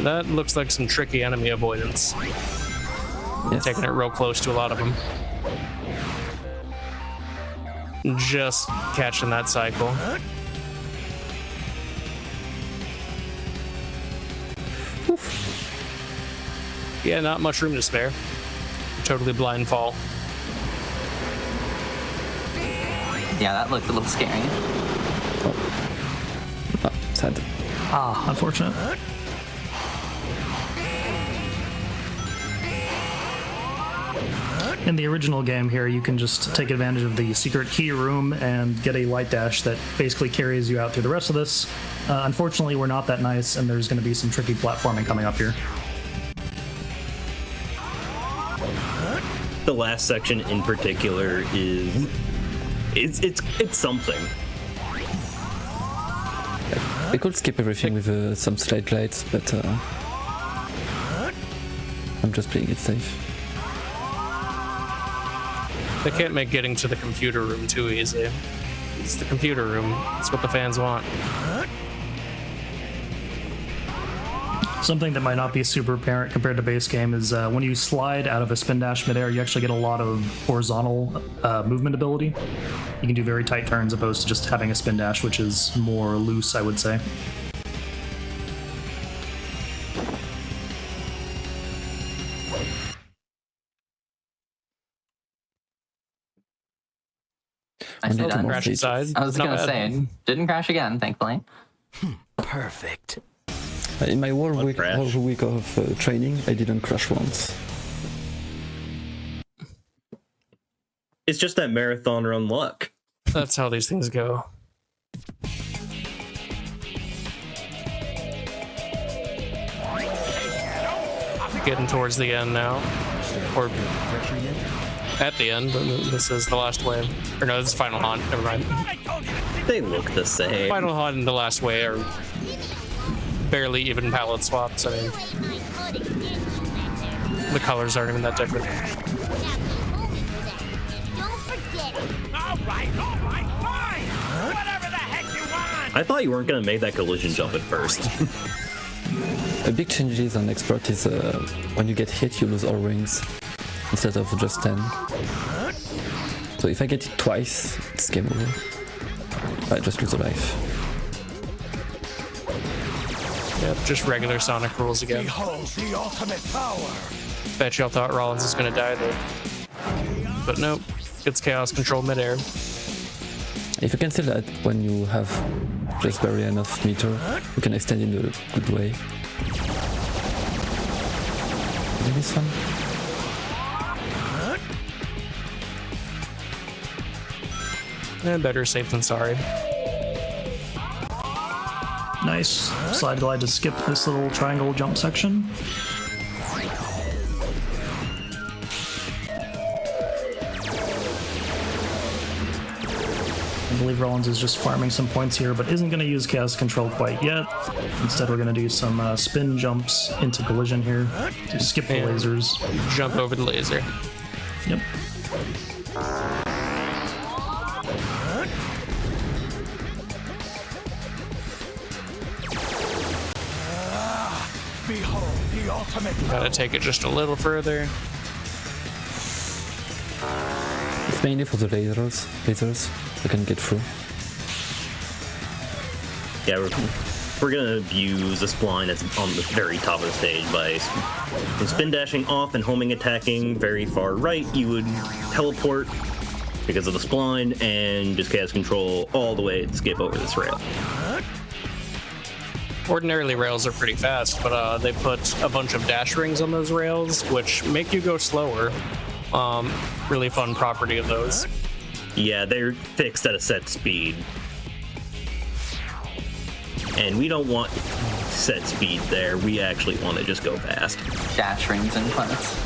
S5: That looks like some tricky enemy avoidance.
S2: Yes.
S5: Taking it real close to a lot of them. Just catching that cycle. Yeah, not much room to spare. Totally blind fall.
S1: Yeah, that looked a little scary.
S2: Oh, sad.
S3: Ah, unfortunate. In the original game here, you can just take advantage of the secret key room and get a light dash that basically carries you out through the rest of this. Unfortunately, we're not that nice, and there's going to be some tricky platforming coming up here.
S4: The last section in particular is it's something.
S2: I could skip everything with some slide lights, but I'm just playing it safe.
S5: They can't make getting to the computer room too easy. It's the computer room. It's what the fans want.
S3: Something that might not be super apparent compared to base game is when you slide out of a spin dash midair, you actually get a lot of horizontal movement ability. You can do very tight turns opposed to just having a spin dash, which is more loose, I would say.
S1: Nicely
S2: Not
S1: done.
S2: more
S5: Crash
S2: stages.
S5: inside.
S1: I was
S5: Not
S1: gonna
S5: bad.
S1: say, didn't crash again, thankfully.
S6: Perfect.
S2: In my whole week
S4: crash.
S2: of training, I didn't crash once.
S4: It's just that marathon run luck.
S5: That's how these things go. Getting towards the end now. Or at the end. This is the last wave. Or no, this is Final Haunt. Never mind.
S4: They look the same.
S5: Final Haunt and the last way are barely even palette swaps. I mean, the colors aren't even that different.
S7: Don't forget it.
S6: All right, fine. Whatever the heck you want.
S4: I thought you weren't gonna make that collision jump at first.
S2: A big changes on expert is when you get hit, you lose all rings instead of just 10. So if I get it twice, it's game over. I just lose a life.
S5: Yep, just regular Sonic rules again.
S6: Behold the ultimate power.
S5: Bet y'all thought Rollins was gonna die there. But nope, gets chaos control midair.
S2: If you can see that when you have just barely enough meter, you can extend in a good way. Maybe this one?
S5: Better safe than sorry.
S3: Nice. Slide glide to skip this little triangle jump section. I believe Rollins is just farming some points here, but isn't going to use Chaos Control quite yet. Instead, we're going to do some spin jumps into collision here to skip the
S5: And
S3: lasers.
S5: Jump over the laser.
S3: Yep.
S6: Behold the ultimate
S5: Gotta take it just a little further.
S2: It's mainly for the lasers you can get through.
S4: Yeah, we're gonna abuse the spline that's on the very top of the stage by spin dashing off and homing attacking very far right. You would teleport because of the spline and just chaos control all the way to skip over this rail.
S5: Ordinarily, rails are pretty fast, but they put a bunch of dash rings on those rails, which make you go slower. Really fun property of those.
S4: Yeah, they're fixed at a set speed. And we don't want set speed there. We actually want to just go fast.
S1: Dash rings and planets.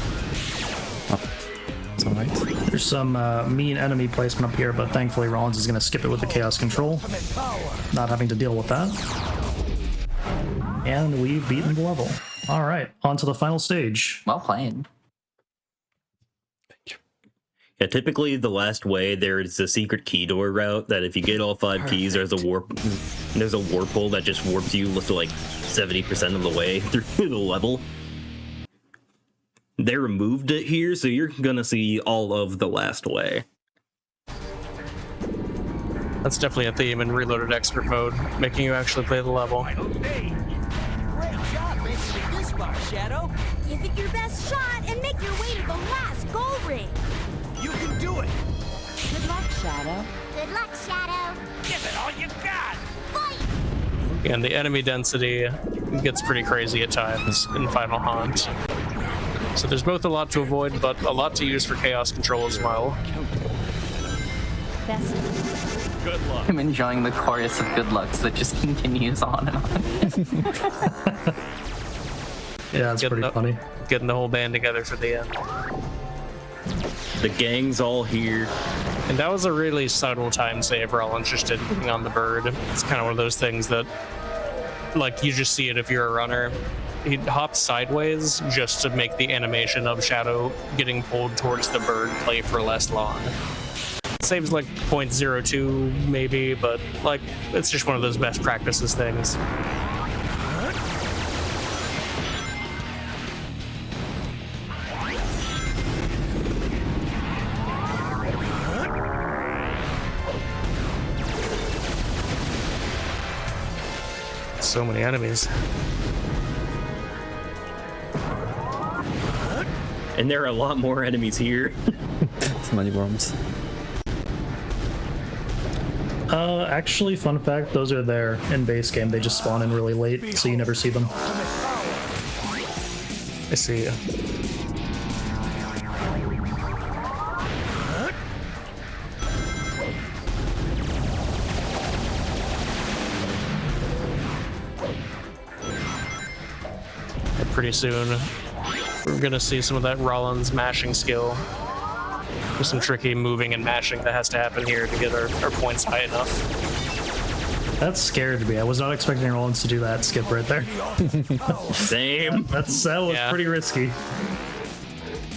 S2: It's alright.
S3: There's some mean enemy placement up here, but thankfully Rollins is going to skip it with the Chaos Control, not having to deal with that. And we've beaten the level. All right, on to the final stage.
S1: Well played.
S4: Yeah, typically the last way there's a secret key door route that if you get all 5 keys, there's a warp hole that just warps you to like 70% of the way through the level. They removed it here, so you're gonna see all of the last way.
S5: That's definitely a theme in Reloaded Expert mode, making you actually play the level.
S8: Great job making it this far, Shadow.
S7: Give it your best shot and make your way to the last goal ring.
S6: You can do it.
S9: Good luck, Shadow.
S7: Good luck, Shadow.
S6: Give it all you got.
S7: Fight!
S5: And the enemy density gets pretty crazy at times in Final Haunt. So there's both a lot to avoid, but a lot to use for chaos control as well.
S9: Best.
S6: Good luck.
S1: I'm enjoying the chorus of good lucks that just continues on and on.
S3: Yeah, that's pretty funny.
S5: Getting the whole band together for the end.
S4: The gang's all here.
S5: And that was a really subtle time save. Rollins just did getting on the bird. It's kind of one of those things that, like, you just see it if you're a runner. He hopped sideways just to make the animation of Shadow getting pulled towards the bird play for less long. Saves like 0.02 maybe, but like it's just one of those best practices things. So many enemies.
S4: And there are a lot more enemies here.
S2: It's many worms.
S3: Actually, fun fact, those are there in base game. They just spawn in really late, so you never see them.
S5: I see you. Pretty soon, we're gonna see some of that Rollins mashing skill. There's some tricky moving and mashing that has to happen here to get our points high enough.
S3: That scared me. I was not expecting Rollins to do that skip right there.
S4: Same.
S3: That was
S5: Yeah.
S3: pretty risky.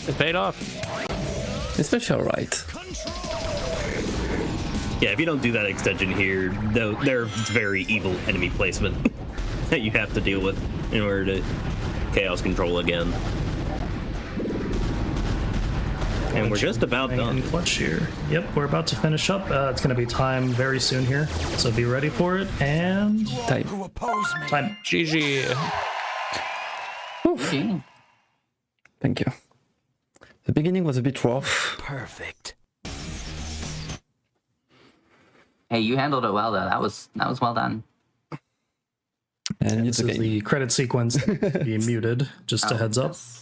S5: It paid off.
S2: Especially alright.
S4: Yeah, if you don't do that extension here, though, there's very evil enemy placement that you have to deal with in order to chaos control again. And we're just about done.
S3: In clutch here. Yep, we're about to finish up. It's going to be time very soon here, so be ready for it. And
S2: Time.
S6: Who oppose me?
S3: time.
S5: GG.
S1: Okay.
S2: Thank you. The beginning was a bit rough.
S6: Perfect.
S1: Hey, you handled it well though. That was well done.
S2: And
S3: This
S2: it's
S3: is
S2: okay.
S3: the credit sequence be muted, just a heads up.
S1: Yes.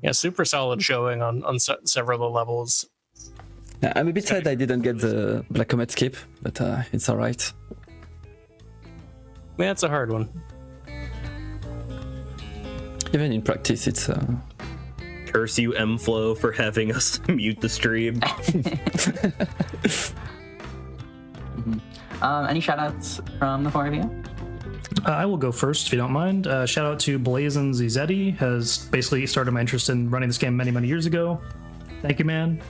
S5: Yeah, super solid showing on several of the levels.
S2: Yeah, I'm a bit sad I didn't get the Black Comet skip, but it's alright.
S5: Yeah, it's a hard one.
S2: Even in practice, it's
S4: Curse you, M-Flow, for having us mute the stream.
S1: Any shoutouts from the four of you?
S3: I will go first if you don't mind. Shout out to Blazin Zzetti, has basically started my interest in running this game many, many years ago. Thank you, man.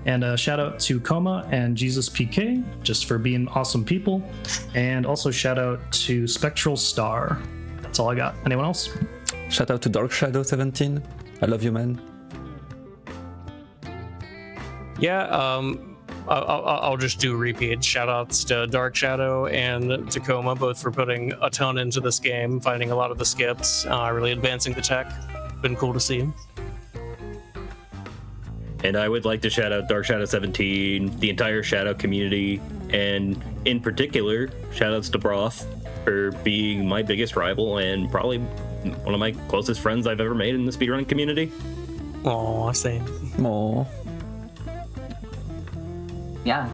S3: And shout out to Coma and Jesus PK, just for being awesome people. And also shout out to Spectral Star. That's all I got. Anyone else?
S2: shout out to Dark Shadow 17. I love you, man.
S5: Yeah, I'll just do repeats. Shout outs to Dark Shadow and Tacoma, both for putting a ton into this game, finding a lot of the skips, really advancing the tech. Been cool to see.
S4: And I would like to shout out Dark Shadow 17, the entire Shadow community, and in particular, shout outs to Broth for being my biggest rival and probably one of my closest friends I've ever made in the speedrun community.
S5: Aw, same.
S2: Aww.
S1: Yeah,